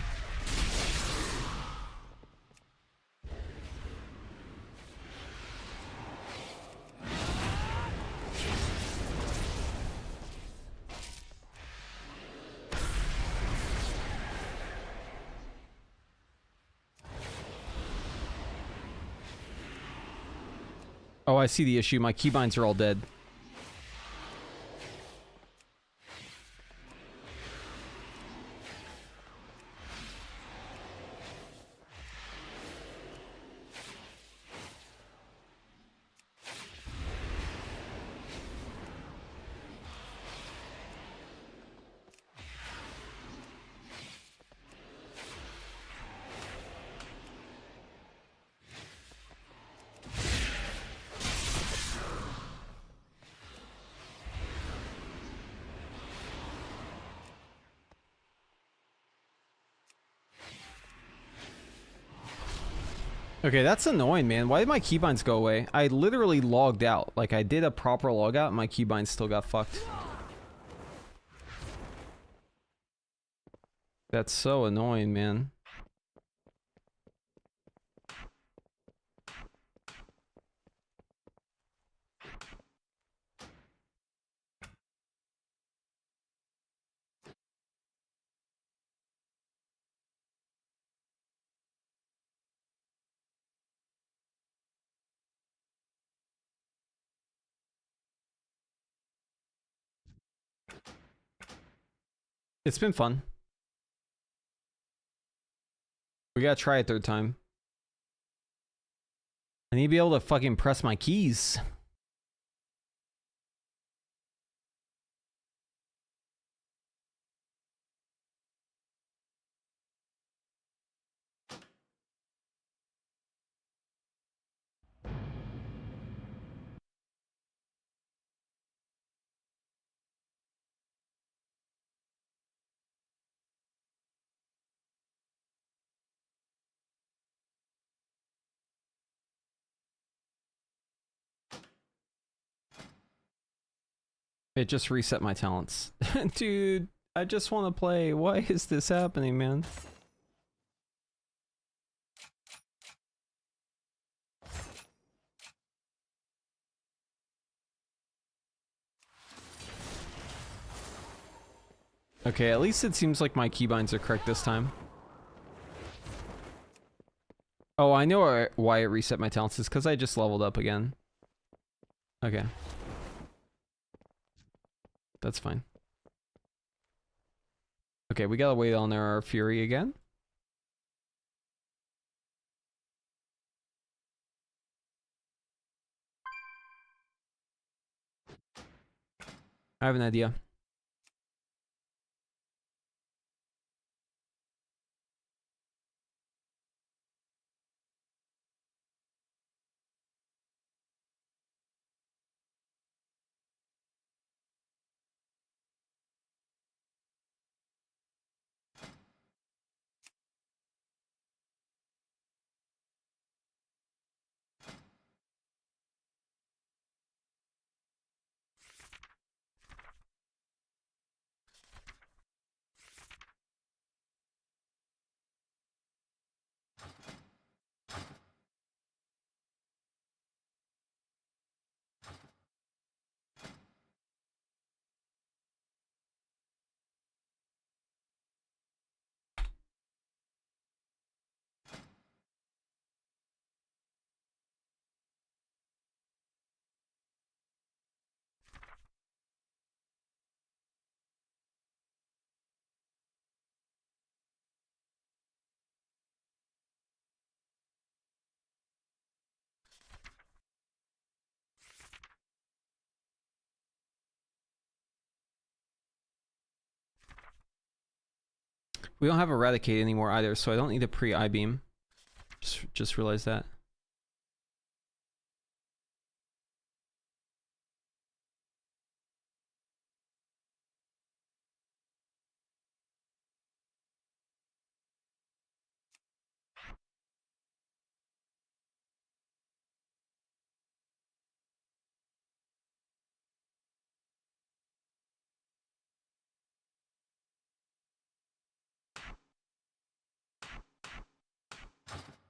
Oh, I see the issue. My keybinds are all dead. Okay, that's annoying, man. Why did my keybinds go away? I literally logged out. Like, I did a proper logout and my keybinds still got fucked. That's so annoying, man. It's been fun. We gotta try a third time. I need to be able to fucking press my keys. It just reset my talents. Dude, I just want to play. Why is this happening, man? Okay, at least it seems like my keybinds are correct this time. Oh, I know why it reset my talents. It's because I just leveled up again. Okay. That's fine. Okay, we gotta wait on our Fury again. I have an idea. We don't have Eradicate anymore either, so I don't need a pre-I-beam. Just realized that.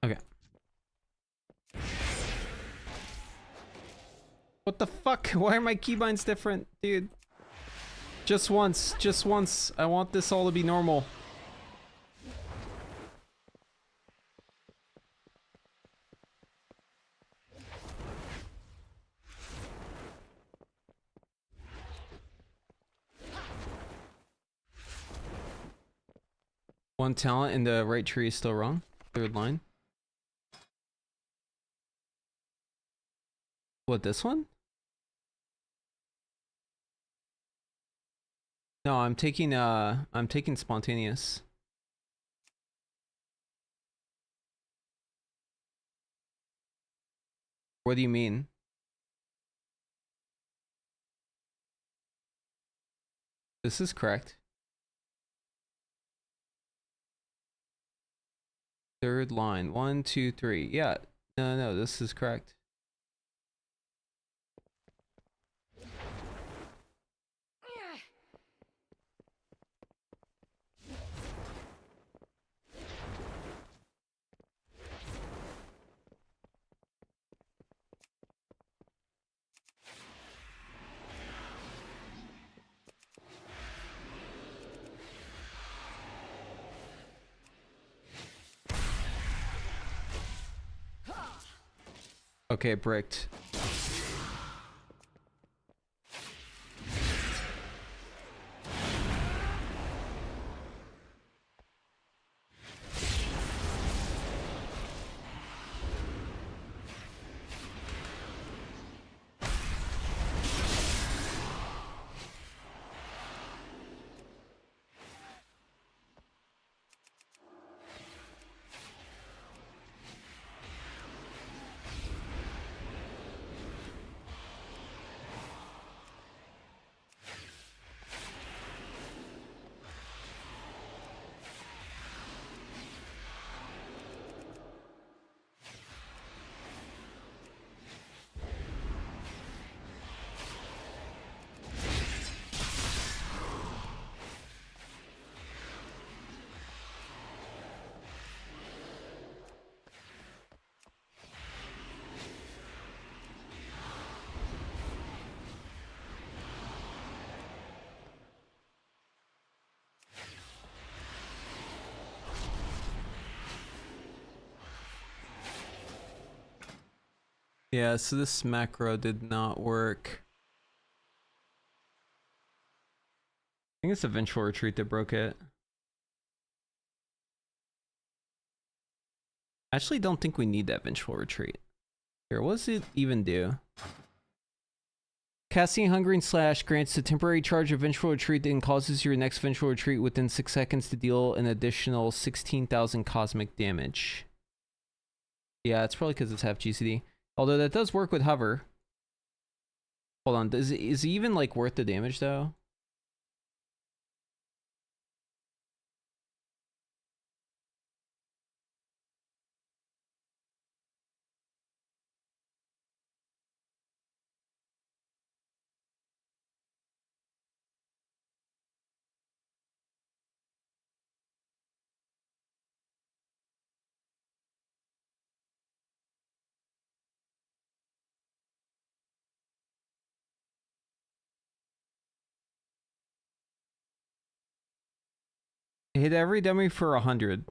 Okay. What the fuck? Why are my keybinds different, dude? Just once, just once. I want this all to be normal. One talent and the right tree is still wrong. Third line. What, this one? No, I'm taking spontaneous. What do you mean? This is correct. Third line. 1, 2, 3. Yeah. No, this is correct. Okay, bricked. Yeah, so this macro did not work. I think it's a vengeful retreat that broke it. I actually don't think we need that vengeful retreat. Here, what does it even do? Casting Hungering Slash grants a temporary charge of vengeful retreat and causes your next vengeful retreat within 6 seconds to deal an additional 16,000 cosmic damage. Yeah, it's probably because it's half GCD. Although that does work with hover. Hold on, is it even like worth the damage though? Hit every dummy for 100.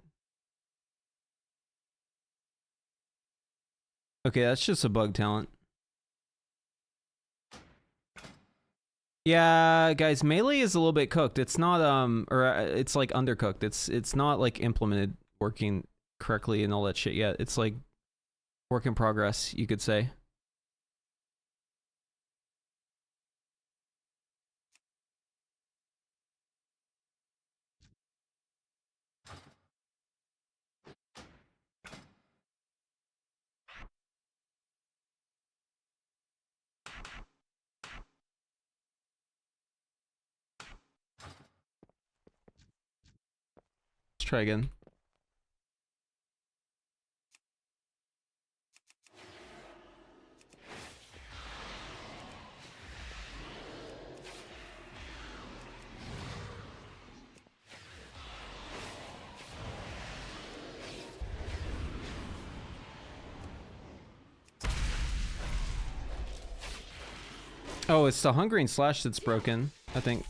Okay, that's just a bug talent. Yeah, guys, melee is a little bit cooked. It's not it's like undercooked. It's not like implemented working correctly and all that shit yet. It's like work in progress, you could say. Let's try again. Oh, it's the Hungering Slash that's broken, I think.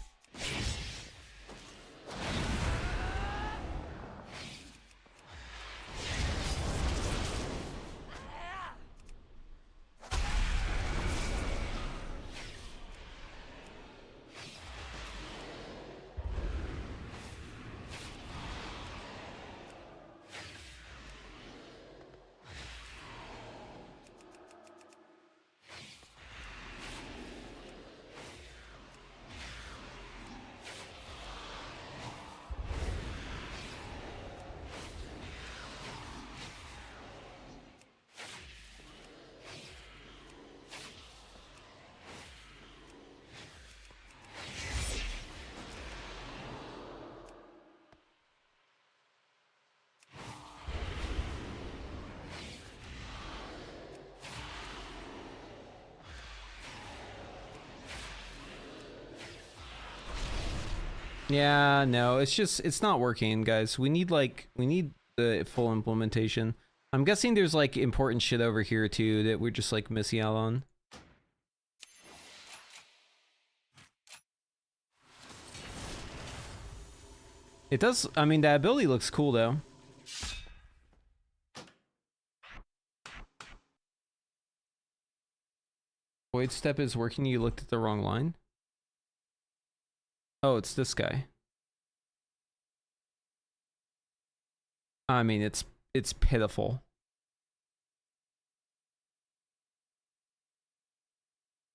Yeah, no, it's not working, guys. We need the full implementation. I'm guessing there's like important shit over here too that we're just like missing out on. It does, I mean, that ability looks cool though. Void Step is working, you looked at the wrong line. Oh, it's this guy. I mean, it's pitiful.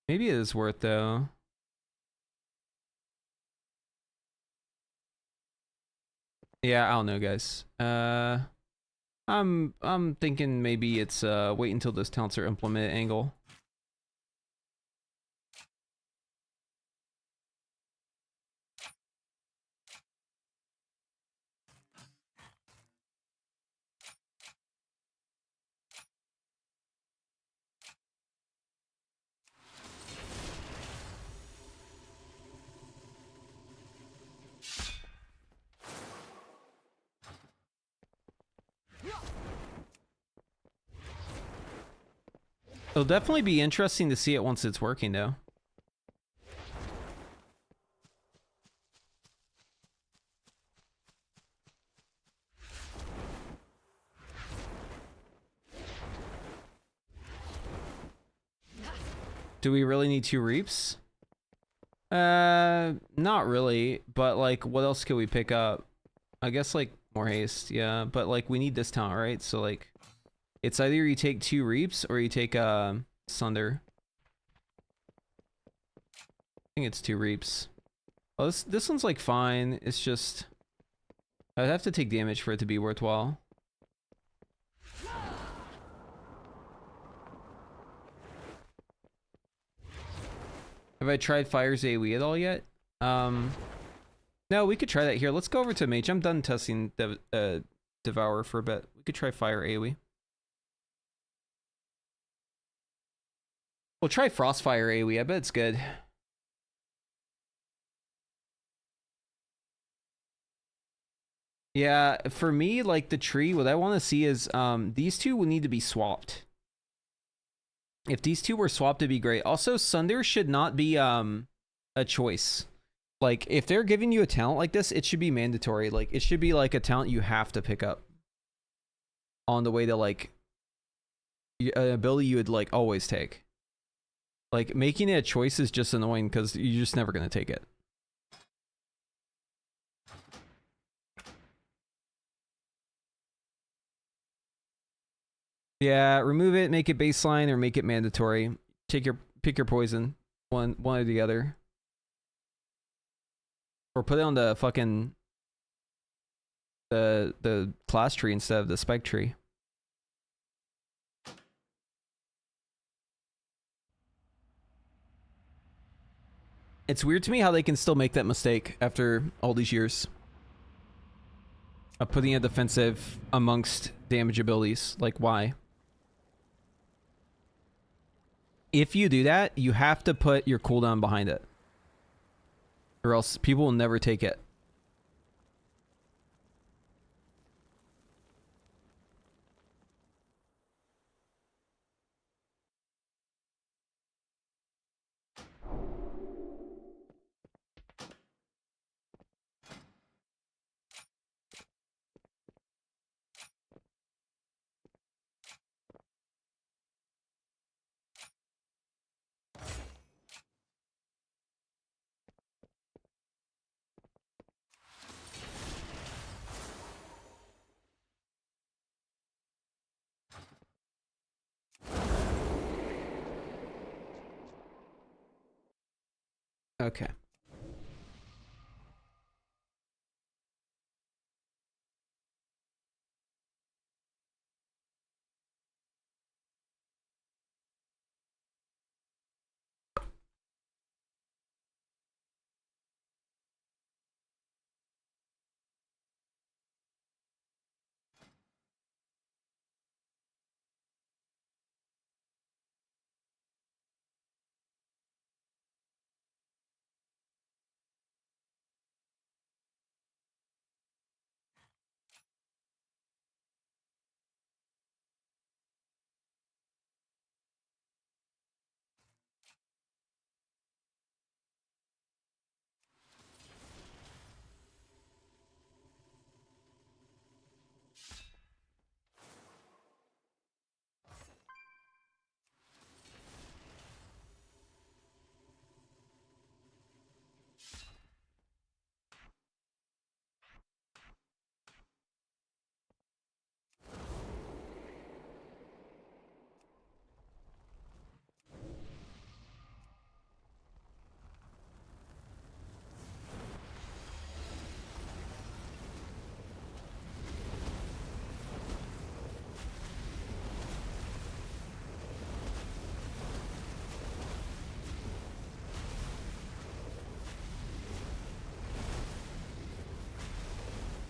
Maybe it is worth though. Yeah, I don't know, guys. I'm thinking maybe it's wait until those talents are implemented angle. It'll definitely be interesting to see it once it's working, though. Do we really need 2 reaps? Not really, but like, what else can we pick up? I guess like more haste, yeah, but like we need this talent, right? So like, it's either you take 2 reaps or you take Sunder. think it's 2 reaps. Oh, this one's like fine. It's just I'd have to take damage for it to be worthwhile. Have I tried Fire's AoE at all yet? No, we could try that here. Let's go over to Mage. I'm done testing Devourer for a bit. We could try Fire AoE. We'll try Frostfire AoE. I bet it's good. Yeah, for me, like the tree, what I want to see is these two will need to be swapped. If these two were swapped, it'd be great. Also, Sunder should not be a choice. Like, if they're giving you a talent like this, it should be mandatory. Like, it should be like a talent you have to pick up on the way to like an ability you would like always take. Like, making it a choice is just annoying because you're just never going to take it. Yeah, remove it, make it baseline, or make it mandatory. Pick your poison, one or the other, or put it on the fucking the class tree instead of the spec tree. It's weird to me how they can still make that mistake after all these years of putting a defensive amongst damage abilities. Like, why? If you do that, you have to put your cooldown behind it, or else people will never take it. Okay.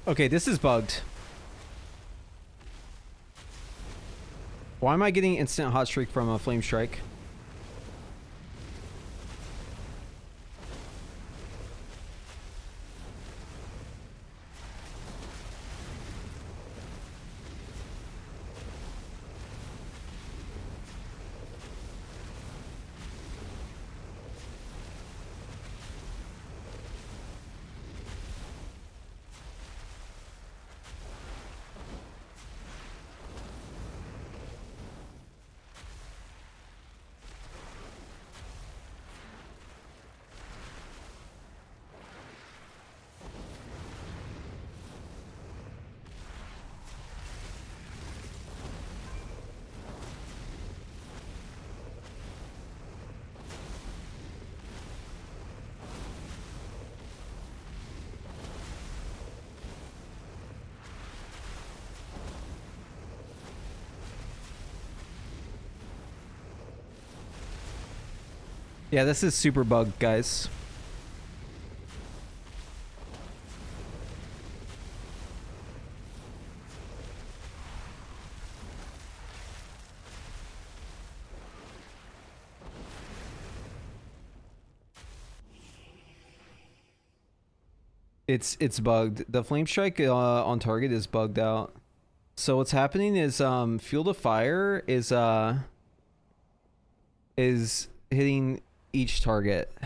Okay, this is bugged. Why am I getting instant hot streak from a flame strike? Yeah, this is super bugged, guys. It's bugged. The flame strike on target is bugged out. So what's happening is field of fire is hitting each target.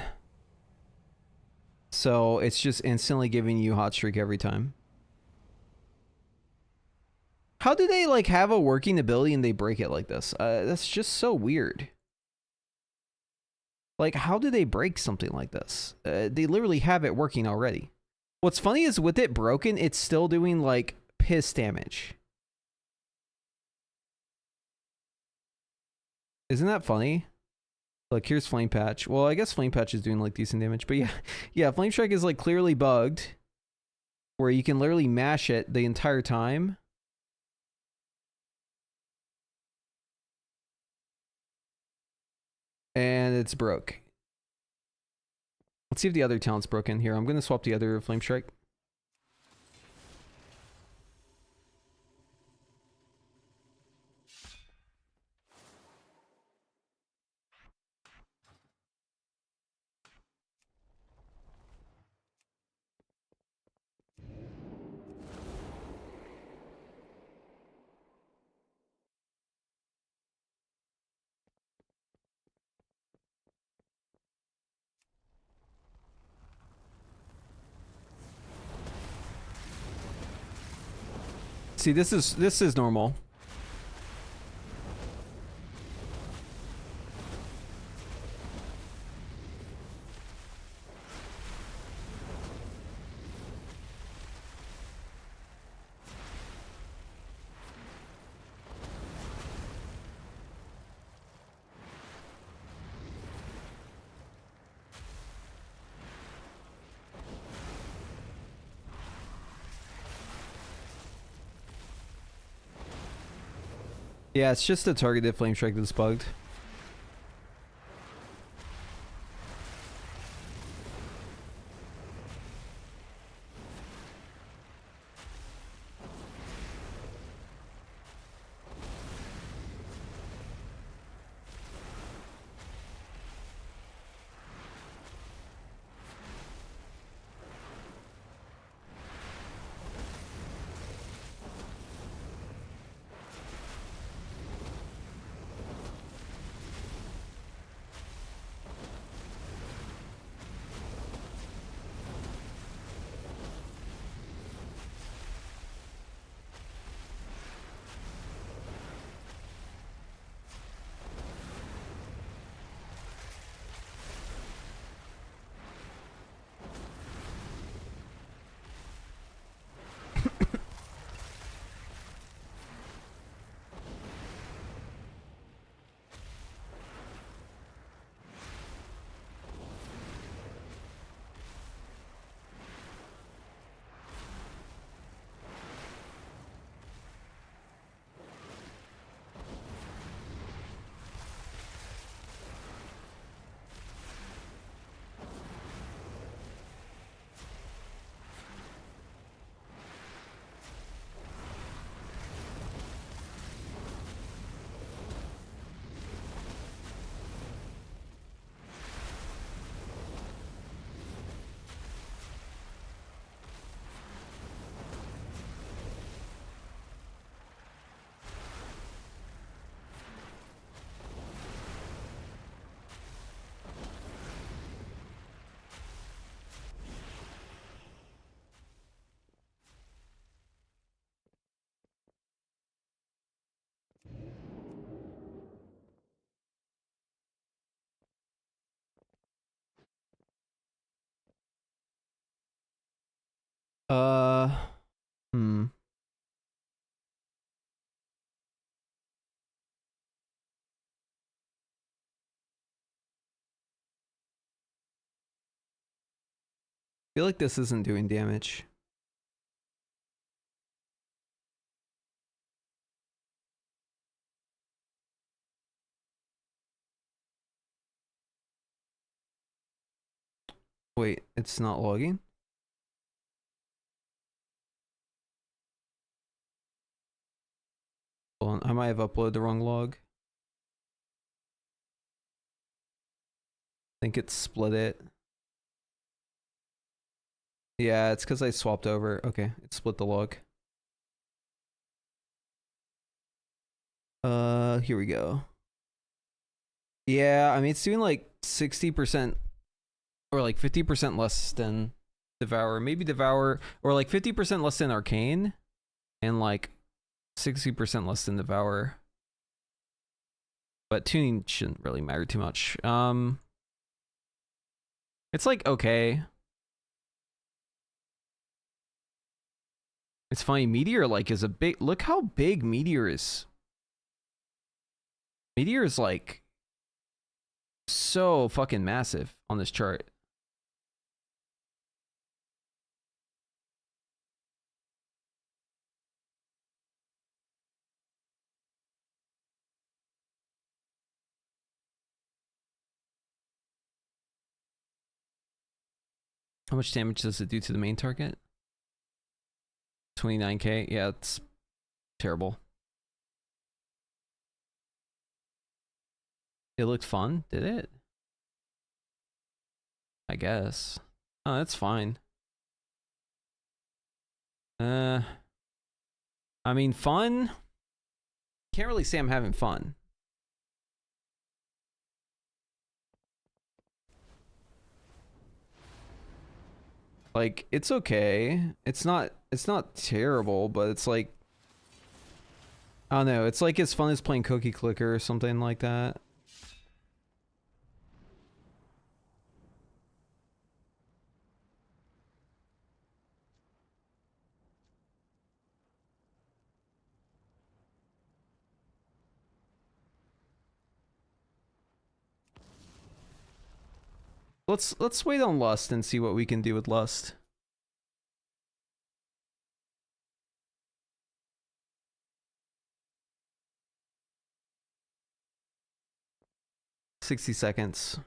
So it's just instantly giving you hot streak every time. How do they like have a working ability and they break it like this? That's just so weird. Like, how do they break something like this? They literally have it working already. What's funny is with it broken, it's still doing like piss damage. Isn't that funny? Look, here's Flame Patch. Well, I guess Flame Patch is doing like decent damage, but yeah, yeah, Flame Strike is like clearly bugged, where you can literally mash it the entire time. And it's broke. Let's see if the other talent's broken. Here, I'm going to swap the other Flame Strike. See, this is normal. Yeah, it's just a targeted Flame Strike that's bugged. Uh, hmm. I feel like this isn't doing damage. Wait, it's not logging? Hold on, I might have uploaded the wrong log. I think it split it. Yeah, it's because I swapped over. Okay, it split the log. Here we go. Yeah, I mean, it's doing like 60% or like 50% less than Devourer. Maybe Devourer, or like 50% less than Arcane, and like 60% less than Devourer. But tuning shouldn't really matter too much. It's like okay. It's funny, Meteor like is a big, look how big Meteor is. Meteor is like so fucking massive on this chart. How much damage does it do to the main target? 29k? Yeah, it's terrible. It looked fun, did it? I guess. Oh, that's fine. I mean, fun? Can't really say I'm having fun. Like, it's okay. It's not terrible, but it's like, I don't know, it's like as fun as playing Cookie Clicker or something like that. Let's wait on Lust and see what we can do with Lust. $60.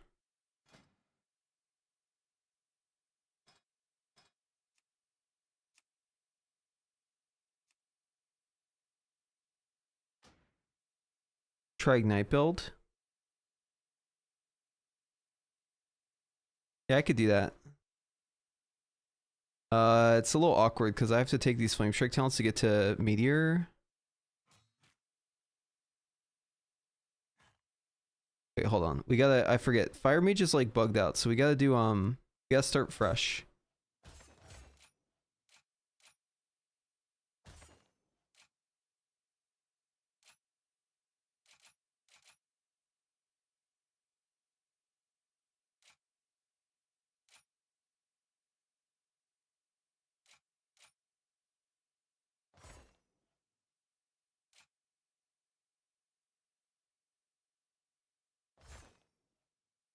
Try Ignite build. Yeah, I could do that. It's a little awkward because I have to take these Flame Strike talents to get to Meteor. Wait, hold on. We gotta, I forget. Fire Mage is like bugged out, so we gotta do, we gotta start fresh.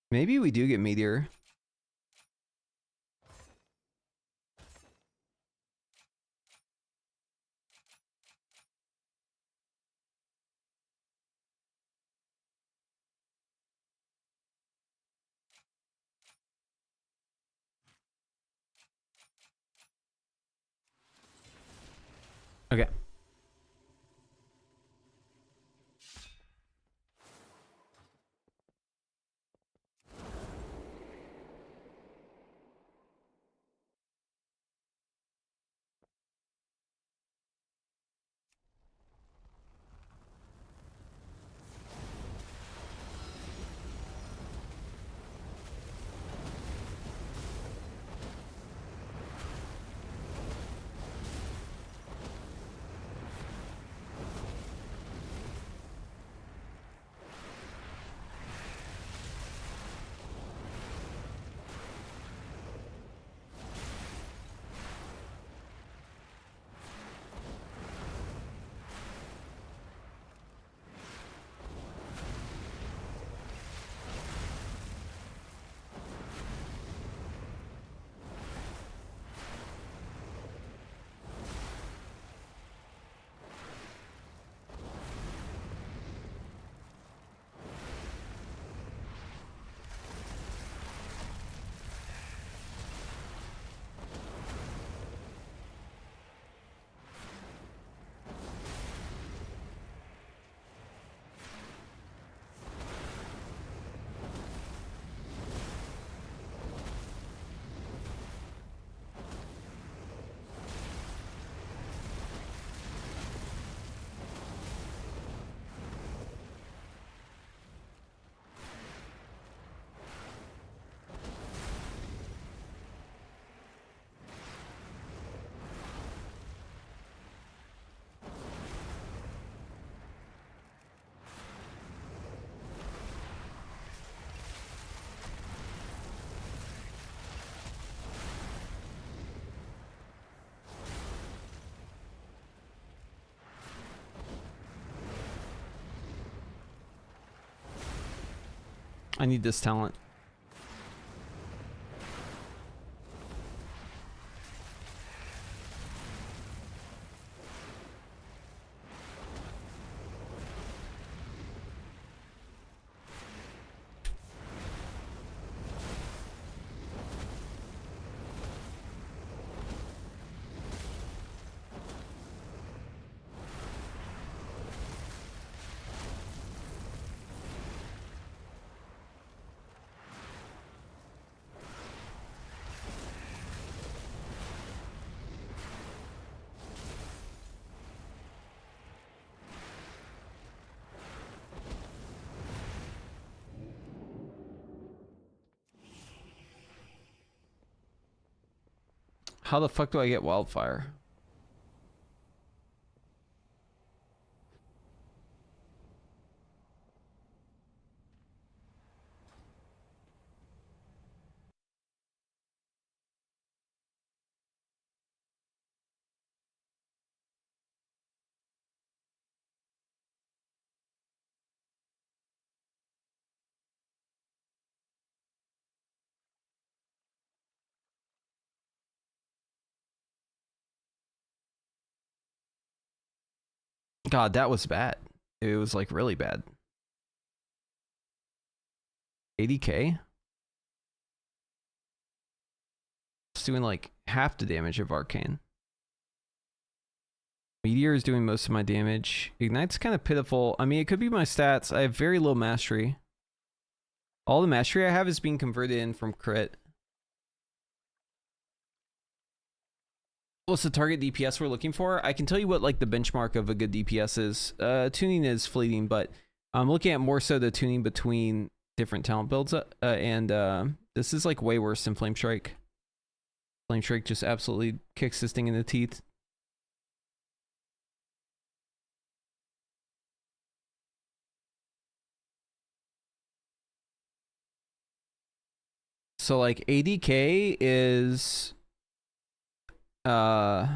Maybe we do get Meteor. Okay. I need this talent. How the fuck do I get wildfire? God, that was bad. It was like really bad. 80k? It's doing like half the damage of Arcane. Meteor is doing most of my damage. Ignite's kind of pitiful. I mean, it could be my stats. I have very low mastery. All the mastery I have is being converted in from crit. What's the target DPS we're looking for? I can tell you what like the benchmark of a good DPS is. Tuning is fleeting, but I'm looking at more so the tuning between different talent builds. This is like way worse than Flame Strike. Flame Strike just absolutely kicks this thing in the teeth. So like ADK is it's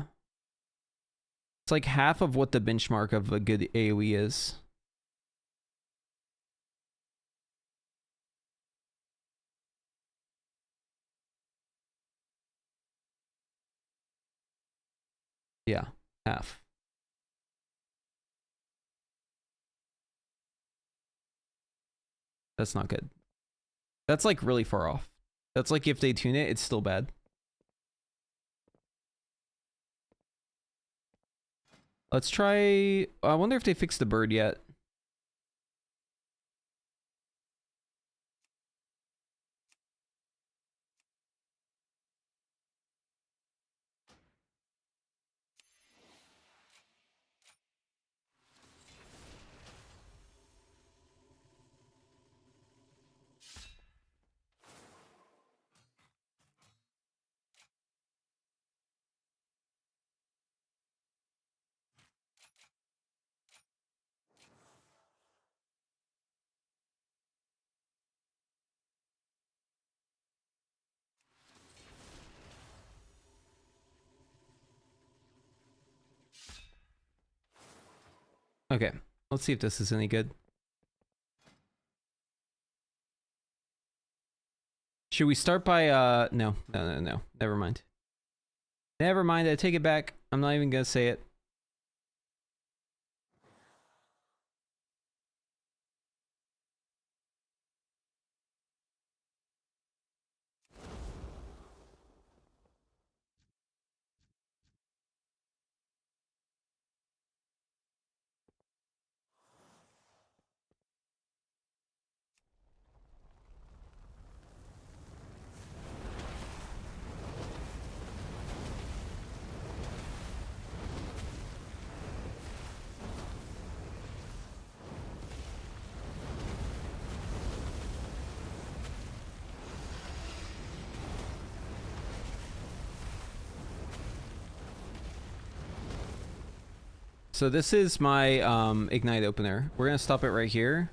like half of what the benchmark of a good AoE is. Yeah, half. That's not good. That's like really far off. That's like if they tune it, it's still bad. Let's try... I wonder if they fixed the bird yet. Okay, let's see if this is any good. Should we start by, no, never mind. Never mind, I take it back. I'm not even gonna say it. So this is my Ignite opener. We're gonna stop it right here.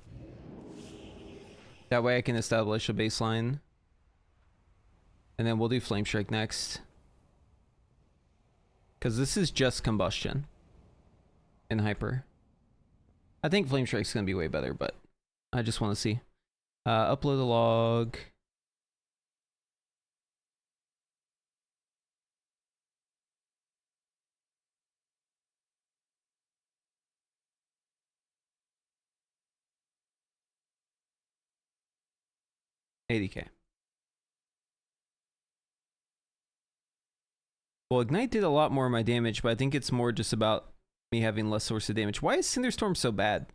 That way I can establish a baseline. And then we'll do Flame Strike next. Because this is just Combustion. And Hyper. I think Flame Strike's gonna be way better, but I just want to see. Upload a log. $80K. Well, Ignite did a lot more of my damage, but I think it's more just about me having less source of damage. Why is Cinderstorm so bad?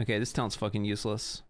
Okay, this talent's fucking useless.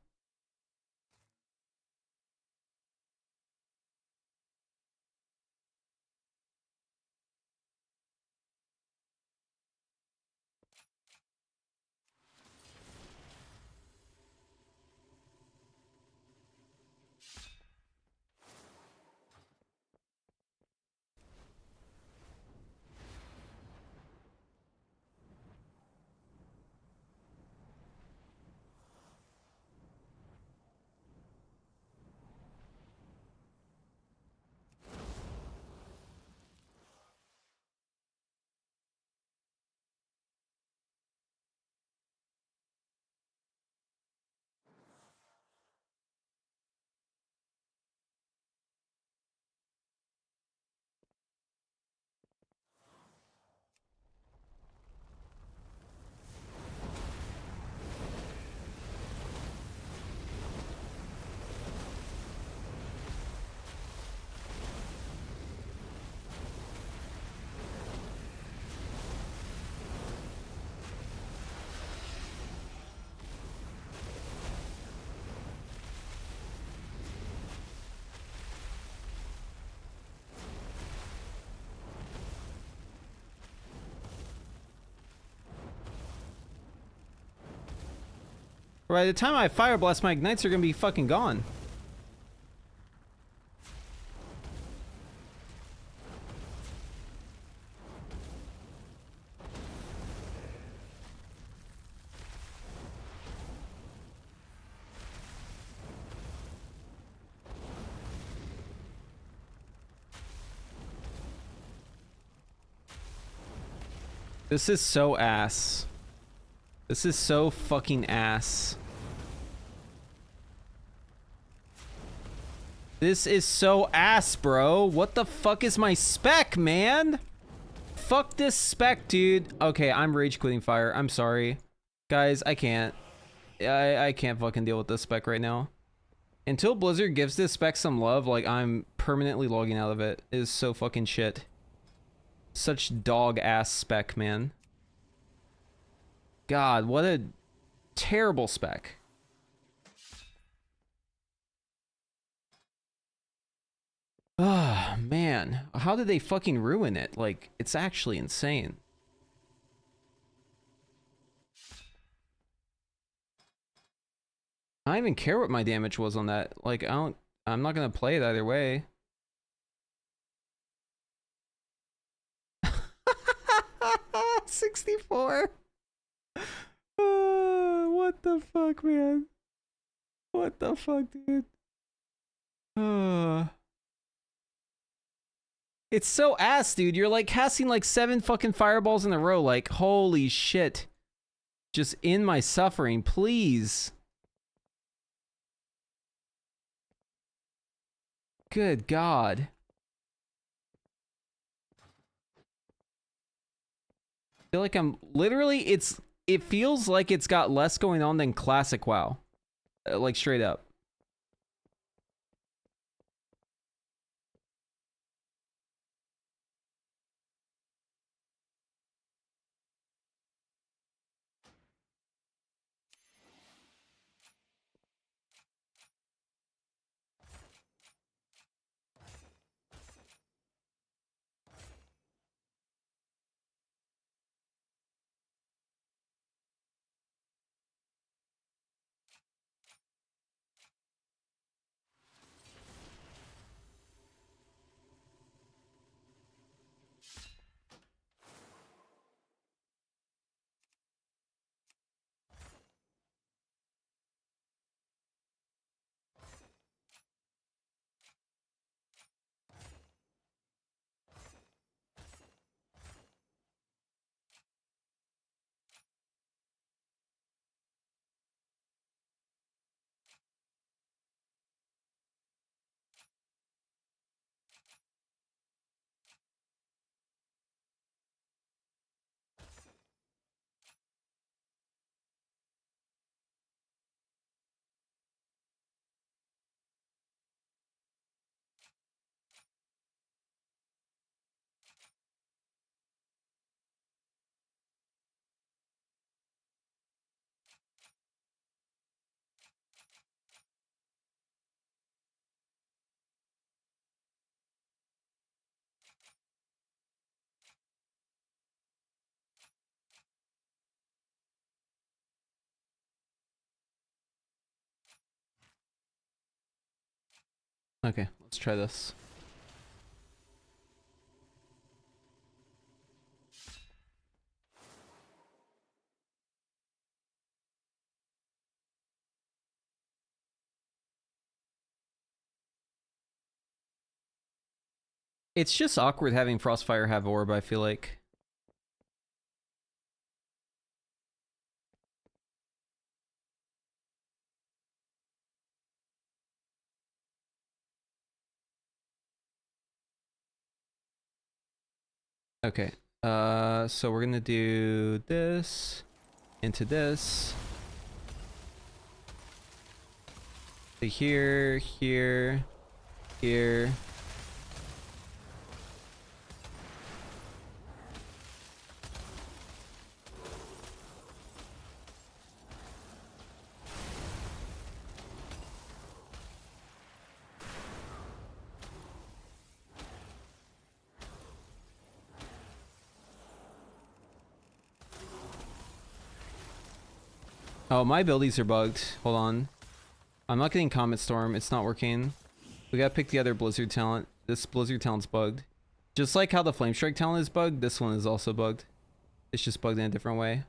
By the time I Fire Blast, my Ignites are gonna be fucking gone. This is so ass. This is so fucking ass. This is so ass, bro. What the fuck is my spec, man? Fuck this spec, dude. Okay, I'm rage quitting fire. I'm sorry. Guys, I can't. I can't fucking deal with this spec right now. Until Blizzard gives this spec some love, like, I'm permanently logging out of it. It is so fucking shit. Such dog-ass spec, man. God, what a terrible spec. Ah, man. How did they fucking ruin it? Like, it's actually insane. I don't even care what my damage was on that. Like, I'm not gonna play it either way. $64. What the fuck, man? What the fuck, dude? It's so ass, dude. You're like casting like 7 fucking fireballs in a row. Like, holy shit. Just in my suffering, please. Good God. I feel like I'm literally, it feels like it's got less going on than classic WoW. Like straight up. Okay, let's try this. It's just awkward having Frostfire have orb, I feel like. Okay, so we're gonna do this into this. To here, here, here. Oh, my abilities are bugged. Hold on. I'm not getting Comet Storm. It's not working. We gotta pick the other Blizzard talent. This Blizzard talent's bugged. Just like how the Flame Strike talent is bugged, this one is also bugged. It's just bugged in a different way.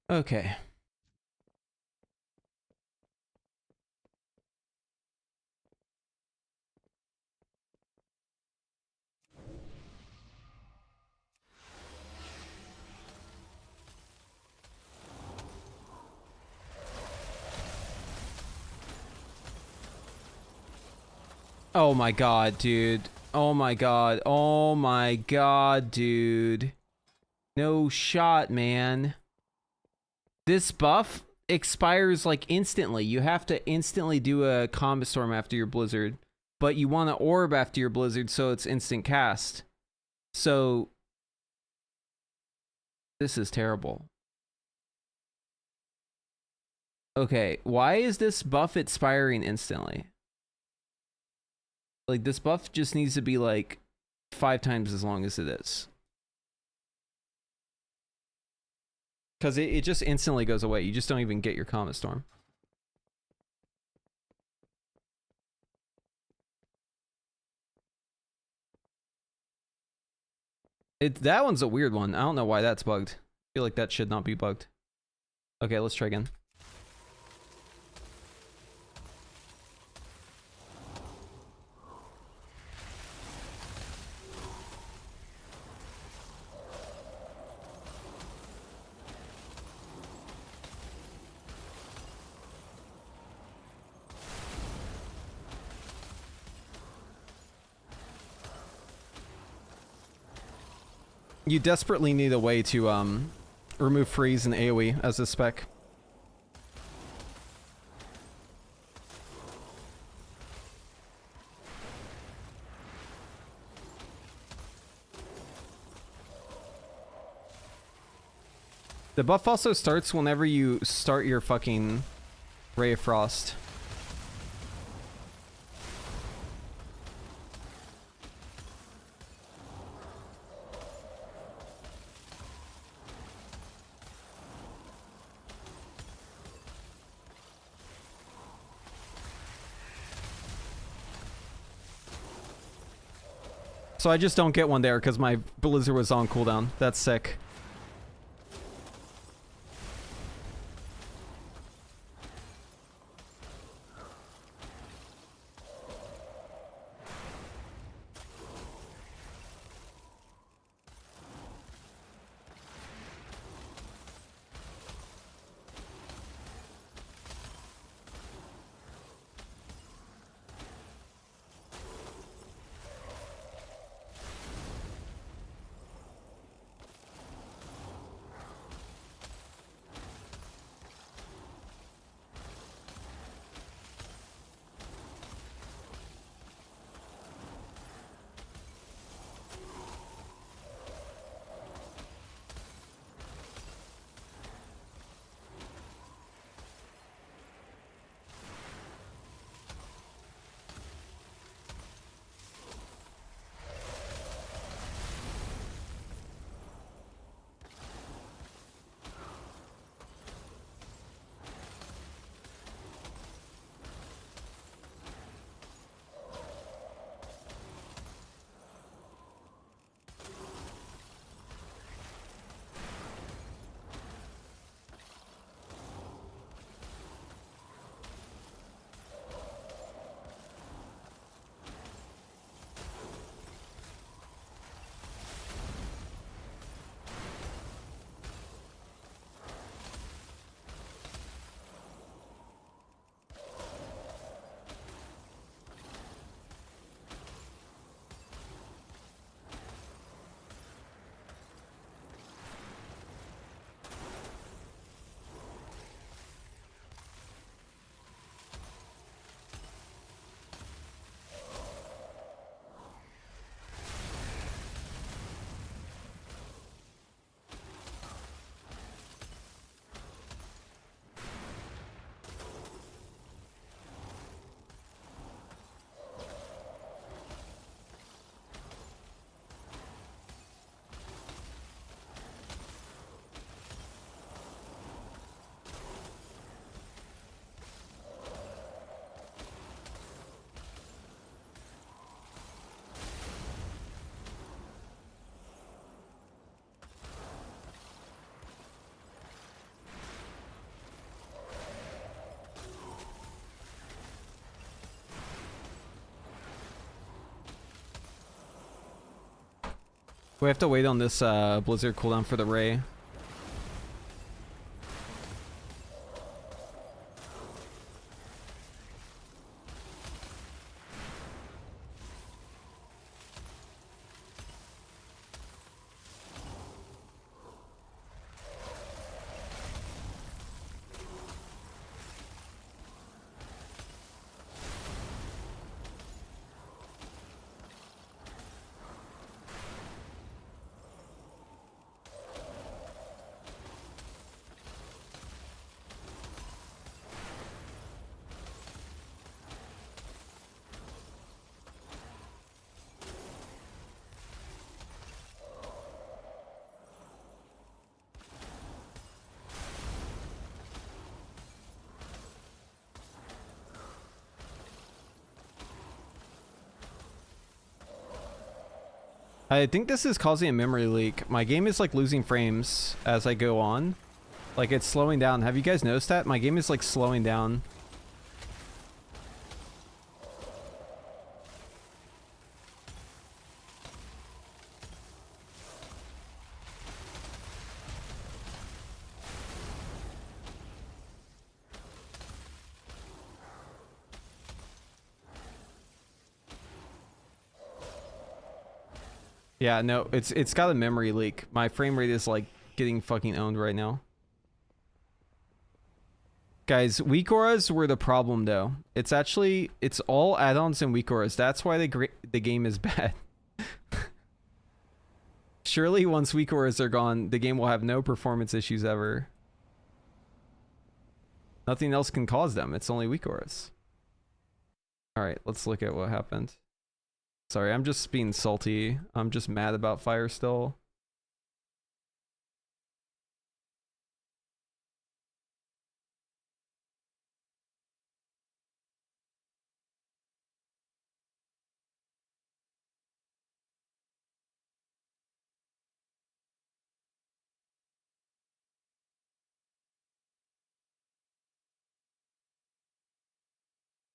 Okay. Oh my god, dude. Oh my god. Oh my god, dude. No shot, man. This buff expires like instantly. You have to instantly do a Combat Storm after your Blizzard. But you want to orb after your Blizzard, so it's instant cast. So this is terrible. Okay, why is this buff expiring instantly? Like, this buff just needs to be like 5 times as long as it is. Because it just instantly goes away. You just don't even get your Comet Storm. That one's a weird one. I don't know why that's bugged. I feel like that should not be bugged. Okay, let's try again. You desperately need a way to remove freeze and AoE as a spec. The buff also starts whenever you start your fucking Ray of Frost. So I just don't get one there because my Blizzard was on cooldown. That's sick. We have to wait on this Blizzard cooldown for the Ray. I think this is causing a memory leak. My game is like losing frames as I go on. Like it's slowing down. Have you guys noticed that? My game is like slowing down. Yeah, no, it's got a memory leak. My frame rate is like getting fucking owned right now. Guys, weak auras were the problem though. It's all add-ons and weak auras. That's why the game is bad. Surely once weak auras are gone, the game will have no performance issues ever. Nothing else can cause them. It's only weak auras. All right, let's look at what happened. Sorry, I'm just being salty. I'm just mad about fire still.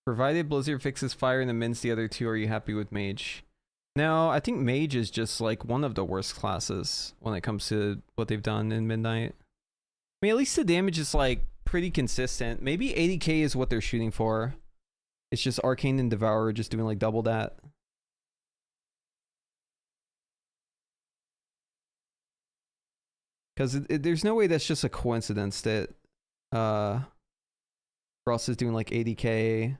Provided Blizzard fixes fire and amends the other two, are you happy with Mage? No, I think Mage is just like one of the worst classes when it comes to what they've done in Midnight. I mean, at least the damage is like pretty consistent. Maybe 80k is what they're shooting for. It's just Arcane and Devourer just doing like double that. Because there's no way that's just a coincidence that Frost is doing like 80k.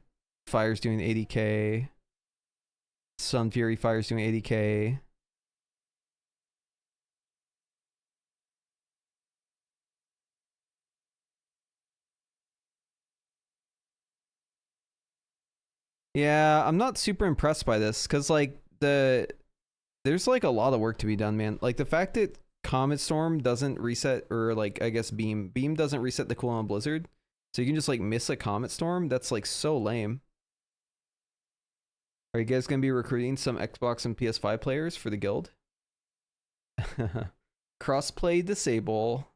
Fire's doing 80k. Sun Fury Fire's doing 80k. Yeah, I'm not super impressed by this because like there's like a lot of work to be done, man. Like the fact that Comet Storm doesn't reset, or like I guess Beam doesn't reset the cooldown on Blizzard, so you can just like miss a Comet Storm. That's like so lame. Are you guys gonna be recruiting some Xbox and PS5 players for the guild? Crossplay disable.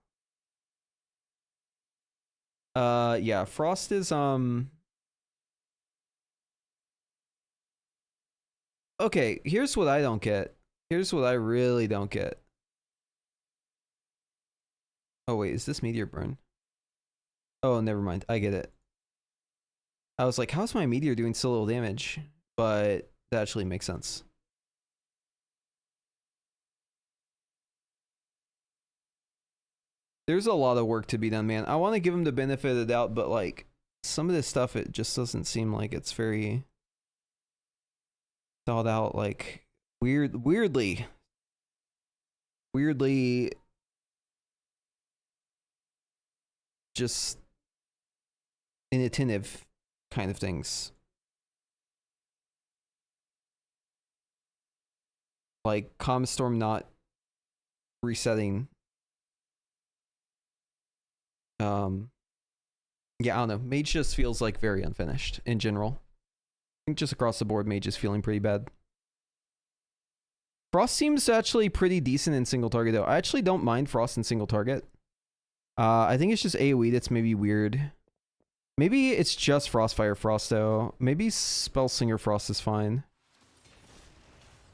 Yeah, Frost is okay, here's what I don't get. Here's what I really don't get. Oh wait, is this Meteor Burn? Oh, never mind. I get it. I was like, how's my Meteor doing so little damage? But that actually makes sense. There's a lot of work to be done, man. I want to give him the benefit of the doubt, but like some of this stuff, it just doesn't seem like it's very thought out. Like weirdly just inattentive kind of things. Like Comet Storm not resetting. Yeah, I don't know. Mage just feels like very unfinished in general. I think just across the board, Mage is feeling pretty bad. Frost seems actually pretty decent in single target though. I actually don't mind Frost in single target. I think it's just AoE that's maybe weird. Maybe it's just Frostfire Frost though. Maybe Spellslinger Frost is fine.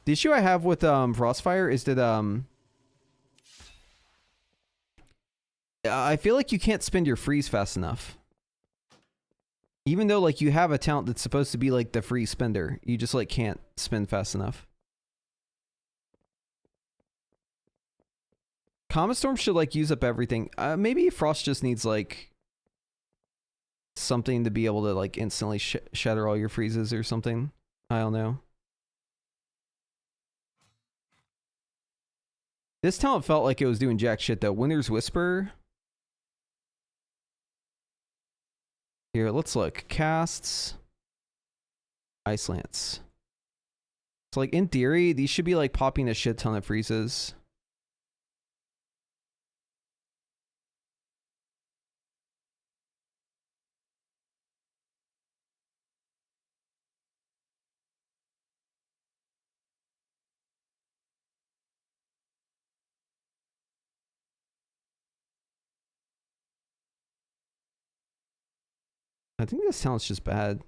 The issue I have with Frostfire is that I feel like you can't spend your freeze fast enough. Even though like you have a talent that's supposed to be like the free spender, you just like can't spend fast enough. Comet Storm should like use up everything. Maybe Frost just needs like something to be able to like instantly shatter all your freezes or something. I don't know. This talent felt like it was doing jack shit though. Winter's Whisper. Here, let's look. Casts. Ice Lance. So like in theory, these should be like popping a shit ton of freezes. I think this talent's just bad.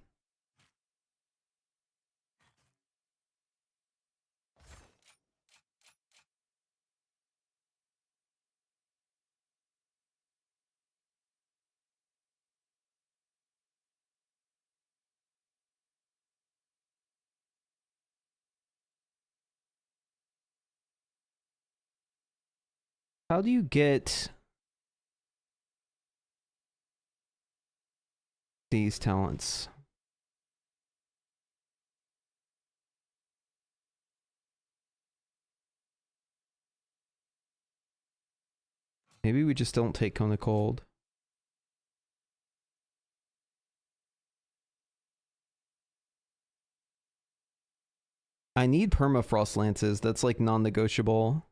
How do you get these talents? Maybe we just don't take Cone of Cold. I need Permafrost Lances. That's like non-negotiable.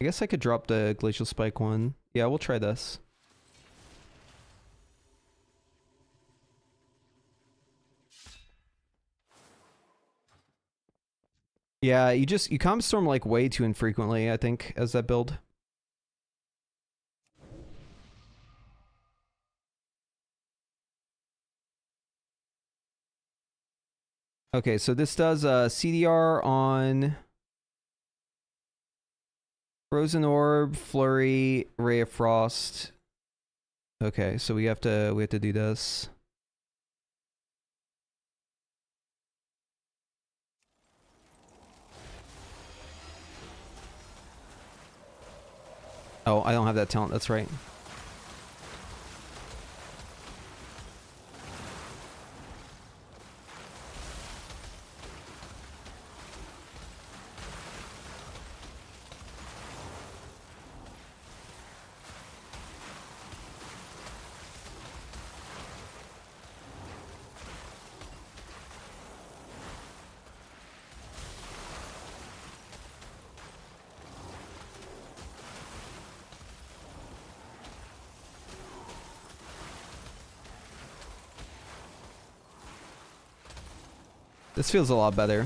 I guess I could drop the Glacial Spike one. Yeah, we'll try this. Yeah, you Calm Storm like way too infrequently, I think, as that build. Okay, so this does CDR on Frozen Orb, Flurry, Ray of Frost. Okay, so we have to do this. Oh, I don't have that talent, that's right. This feels a lot better.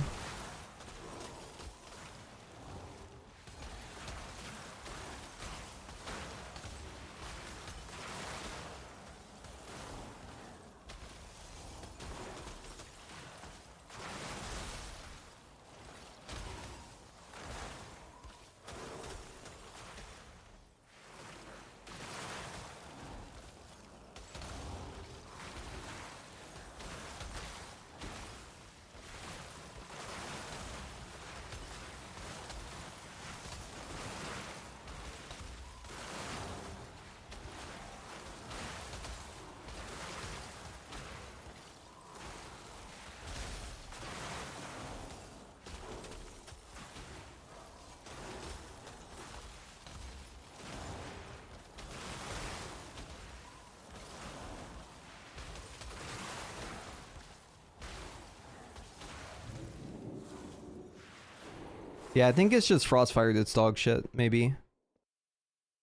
Yeah, I think it's just Frostfire that's dog shit, maybe.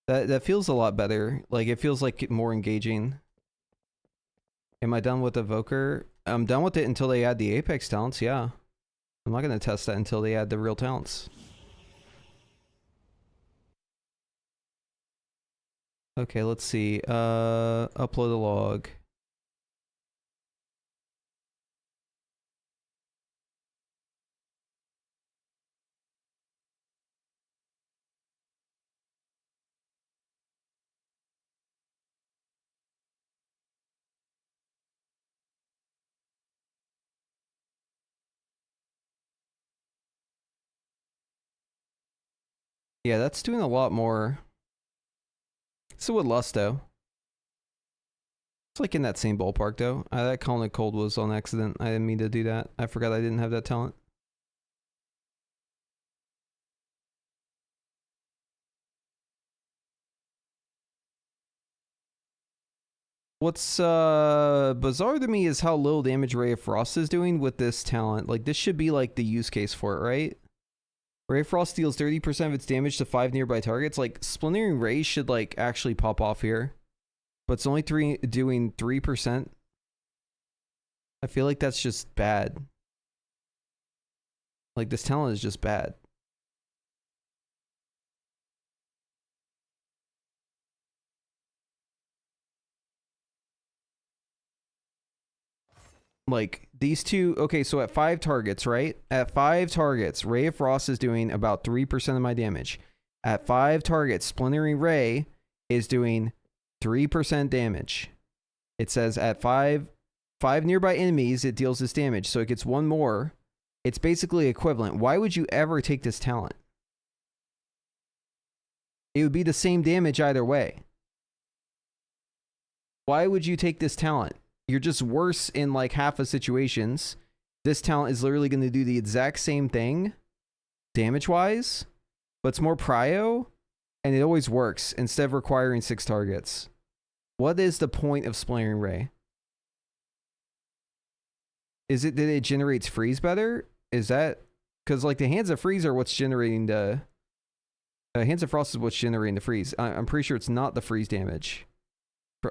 That feels a lot better. Like, it feels like more engaging. Am I done with Evoker? I'm done with it until they add the Apex talents, yeah. I'm not going to test that until they add the real talents. Okay, let's see. Upload a log. Yeah, that's doing a lot more. So with Lust, though. It's like in that same ballpark, though. That Calling It Cold was on accident. I didn't mean to do that. I forgot I didn't have that talent. What's bizarre to me is how little damage Ray of Frost is doing with this talent. Like, this should be like the use case for it, right? Ray of Frost deals 30% of its damage to 5 nearby targets. Like, Splintering Ray should like actually pop off here. But it's only doing 3%. I feel like that's just bad. Like, this talent is just bad. Like, these two... Okay, so at 5 targets, right? At 5 targets, Ray of Frost is doing about 3% of my damage. At 5 targets, Splintering Ray is doing 3% damage. It says at 5 nearby enemies, it deals this damage. So it gets 1 more. It's basically equivalent. Why would you ever take this talent? It would be the same damage either way. Why would you take this talent? You're just worse in like half of situations. This talent is literally going to do the exact same thing damage-wise, but it's more prio, and it always works instead of requiring 6 targets. What is the point of Splintering Ray? Is it that it generates freeze better? Is that... Because like the Hands of Freeze are what's generating the... Hands of Frost is what's generating the freeze. I'm pretty sure it's not the freeze damage.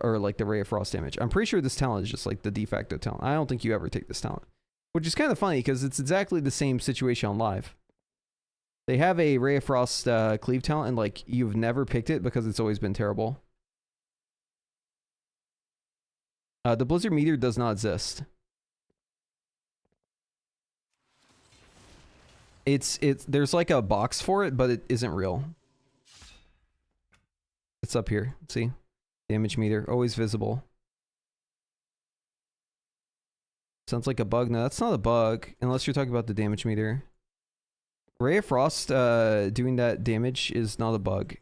Or like the Ray of Frost damage. I'm pretty sure this talent is just like the de facto talent. I don't think you ever take this talent. Which is kind of funny because it's exactly the same situation on live. They have a Ray of Frost cleave talent and like you've never picked it because it's always been terrible. The Blizzard Meteor does not exist. There's like a box for it, but it isn't real. It's up here. See? Damage meter, always visible. Sounds like a bug. No, that's not a bug, unless you're talking about the damage meter. Ray of Frost doing that damage is not a bug.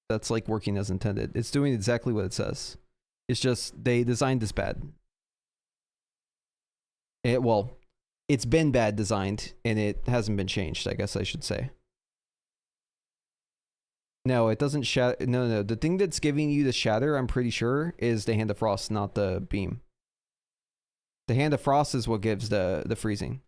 That's like working as intended. It's doing exactly what it says. It's just they designed this bad. Well, it's been bad designed, and it hasn't been changed, I guess I should say. No, it doesn't shatter. No. The thing that's giving you the shatter, I'm pretty sure, is the Hand of Frost, not the beam. The Hand of Frost is what gives the freezing.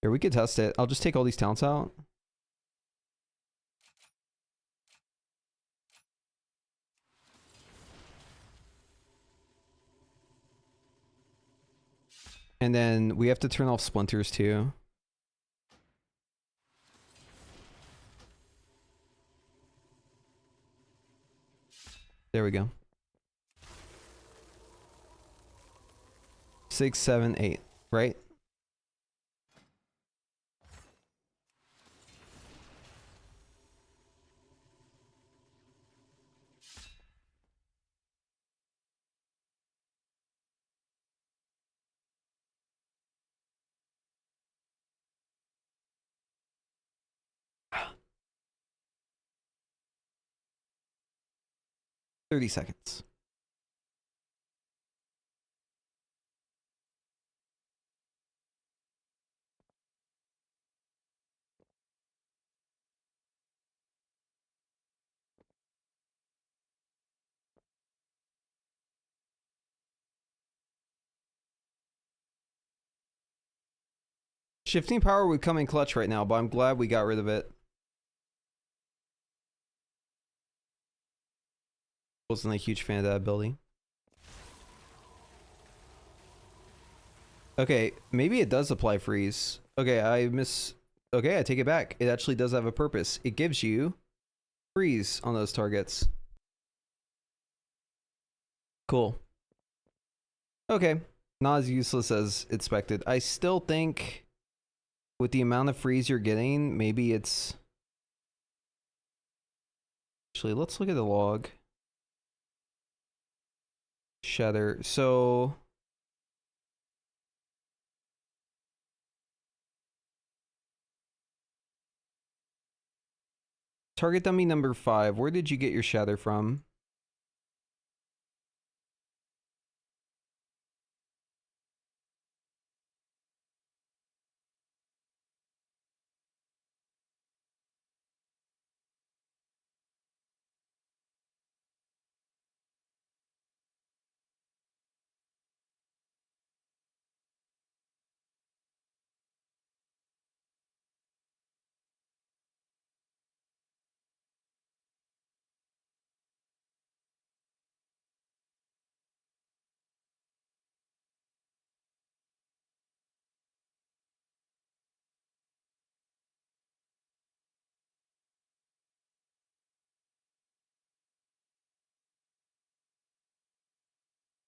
Here, we could test it. I'll just take all these talents out. And then we have to turn off splinters too. There we go. 6, 7, 8, right? $30 seconds. Shifting power would come in clutch right now, but I'm glad we got rid of it. Wasn't a huge fan of that ability. Okay, maybe it does apply freeze. Okay, I Okay, I take it back. It actually does have a purpose. It gives you freeze on those targets. Cool. Okay, not as useless as expected. I still think with the amount of freeze you're getting, maybe it's... Actually, let's look at the log. Shatter. So... Target dummy number 5. Where did you get your shatter from?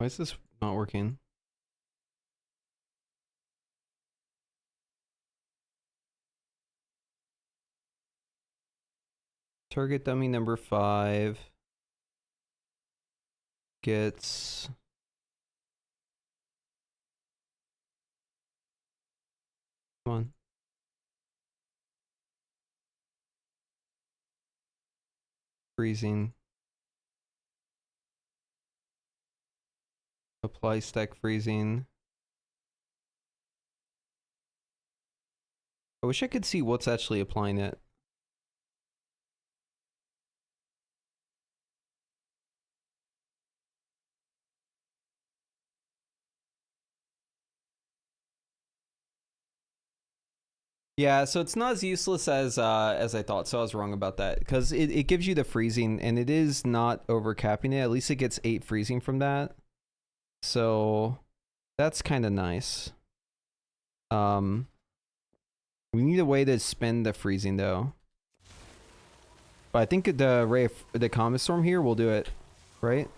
Why is this not working? Target dummy number 5 gets... Come on. Freezing. Apply stack freezing. I wish I could see what's actually applying it. Yeah, so it's not as useless as I thought, so I was wrong about that. Because it gives you the freezing, and it is not overcapping it. At least it gets 8 freezing from that. So that's kind of nice. We need a way to spend the freezing though. But I think the Comet Storm here will do it, right?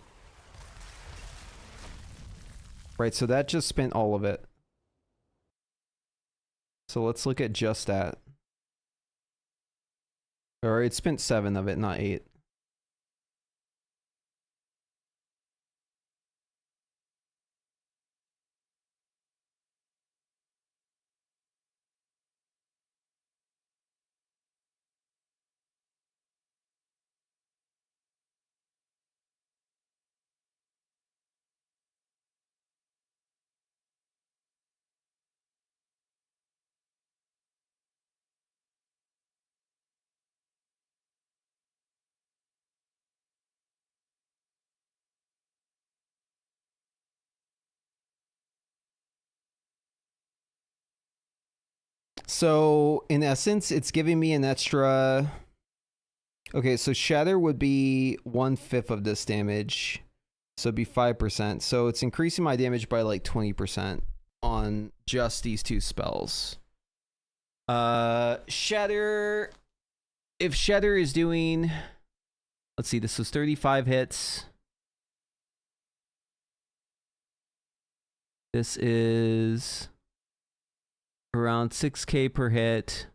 Right, so that just spent all of it. So let's look at just that. Or it spent 7 of it, not 8. So in essence, it's giving me an extra... Okay, so Shatter would be 1/5 of this damage. So it'd be 5%. So it's increasing my damage by like 20% on just these 2 spells. Shatter... If Shatter is doing... Let's see, this was 35 hits. This is around 6k per hit.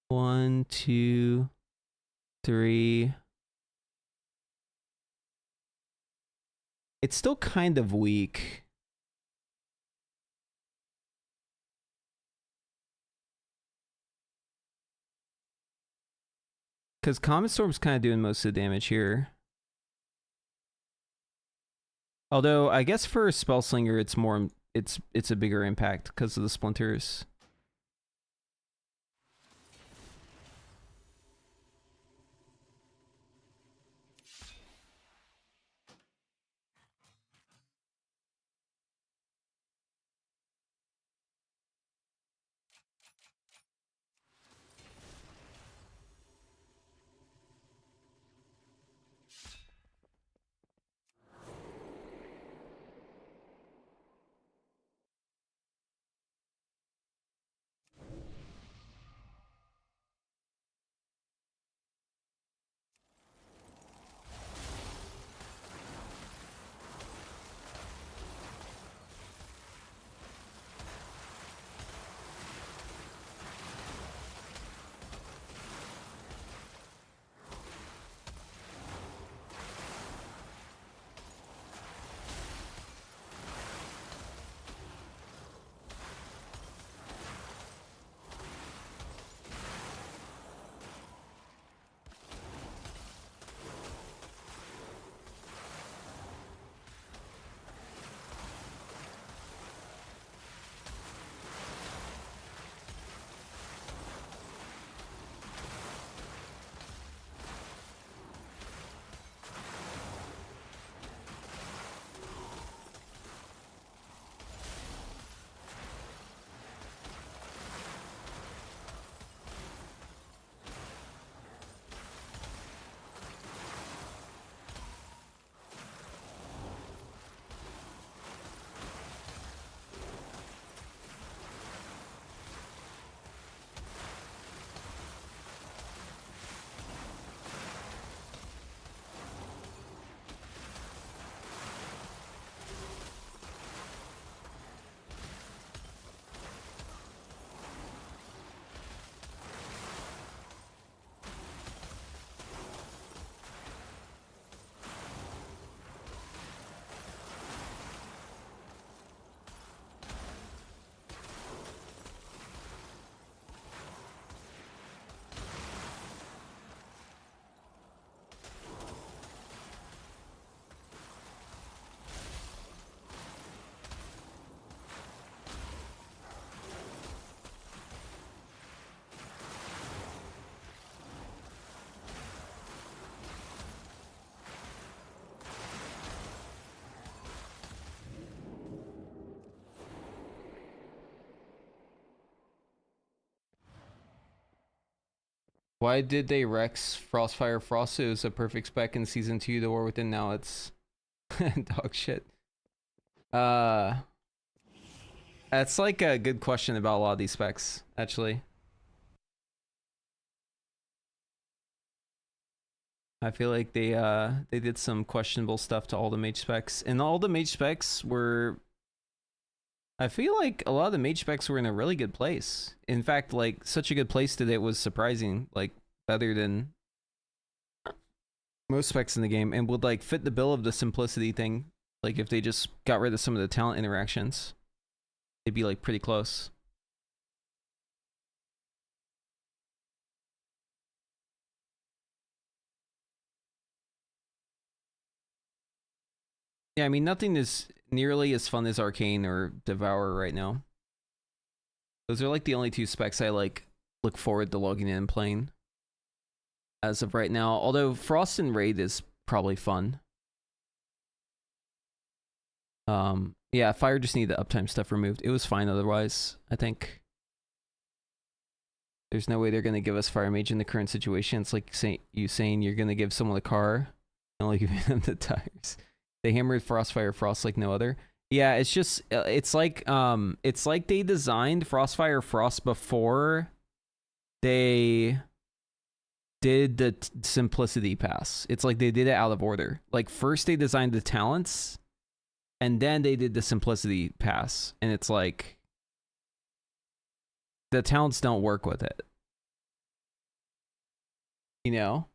1, 2, 3. It's still kind of weak. Because Comet Storm's kind of doing most of the damage here. Although, I guess for a Spellslinger, it's more... It's a bigger impact because of the splinters. Why did they Rex Frostfire Frost? It was a perfect spec in season 2. The War Within, now it's dog shit. That's like a good question about a lot of these specs, actually. I feel like they did some questionable stuff to all the mage specs, and all the mage specs were. I feel like a lot of the mage specs were in a really good place. In fact, like such a good place that it was surprising, like better than most specs in the game, and would like fit the bill of the simplicity thing. Like if they just got rid of some of the talent interactions, they'd be like pretty close. Yeah, I mean, nothing is nearly as fun as Arcane or Devourer right now. Those are like the only 2 specs I like look forward to logging in and playing as of right now. Although Frost and Raid is probably fun. Yeah, Fire just needed the uptime stuff removed. It was fine otherwise, I think. There's no way they're gonna give us Fire Mage in the current situation. It's like you saying you're gonna give someone a car and only giving them the tires. They hammered Frostfire Frost like no other. Yeah, it's just it's like they designed Frostfire Frost before they did the simplicity pass. It's like they did it out of order. Like first they designed the talents, and then they did the simplicity pass, and it's like the talents don't work with it. You know?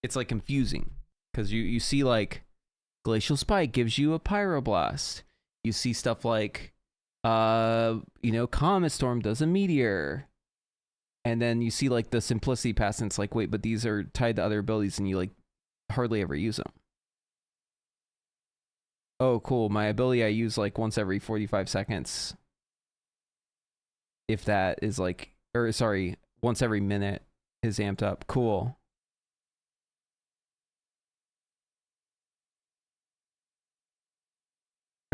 It's like confusing. Because you see like Glacial Spike gives you a Pyroblast. You see stuff like you know, Comet Storm does a Meteor. And then you see like the Simplicity Pass, and it's like, wait, but these are tied to other abilities and you like hardly ever use them. Oh, cool. My ability I use like once every 45 seconds. If that is like, or sorry, once every minute is amped up. Cool.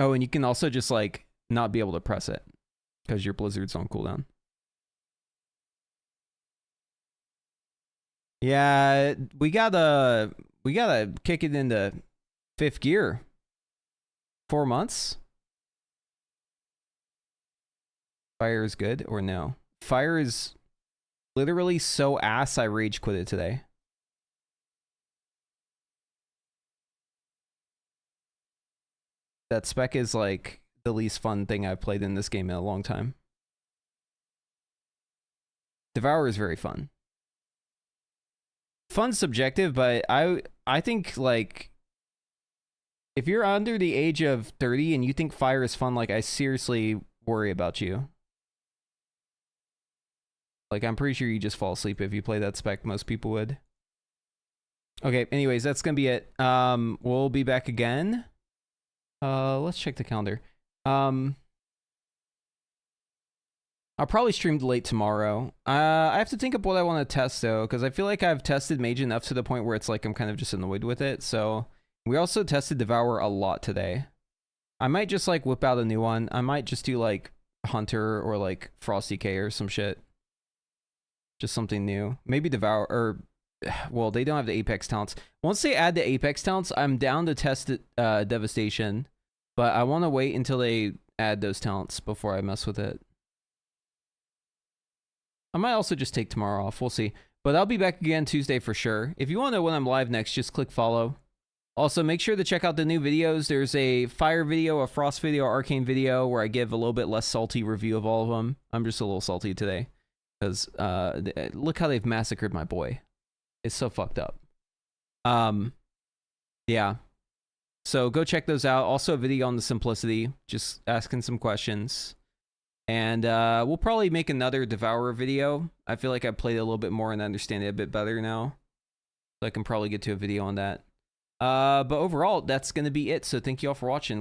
Oh, and you can also just like not be able to press it because your Blizzard's on cooldown. Yeah, we gotta kick it into 5th gear. 4 months. Fire is good or no? Fire is literally so ass I rage quit it today. That spec is like the least fun thing I've played in this game in a long time. Devourer is very fun. Fun's subjective, but I think like if you're under the age of 30 and you think fire is fun, like I seriously worry about you. Like I'm pretty sure you just fall asleep if you play that spec. Most people would. Okay, anyways, that's gonna be it. We'll be back again. Let's check the calendar. I'll probably stream late tomorrow. I have to think of what I want to test though, because I feel like I've tested Mage enough to the point where it's like I'm kind of just annoyed with it. So we also tested Devourer a lot today. I might just like whip out a new one. I might just do like Hunter or like Frosty K or some shit. Just something new. Maybe Devourer, or well, they don't have the Apex talents. Once they add the Apex talents, I'm down to test it, Devastation, but I want to wait until they add those talents before I mess with it. I might also just take tomorrow off. We'll see. But I'll be back again Tuesday for sure. If you want to know when I'm live next, just click follow. Also, make sure to check out the new videos. There's a Fire video, a Frost video, Arcane video, where I give a little bit less salty review of all of them. I'm just a little salty today. Because look how they've massacred my boy. It's so fucked up. Yeah. So go check those out. Also a video on the simplicity, just asking some questions. And we'll probably make another Devourer video. I feel like I played it a little bit more and understand it a bit better now. So I can probably get to a video on that. But overall, that's going to be it. So thank you all for watching.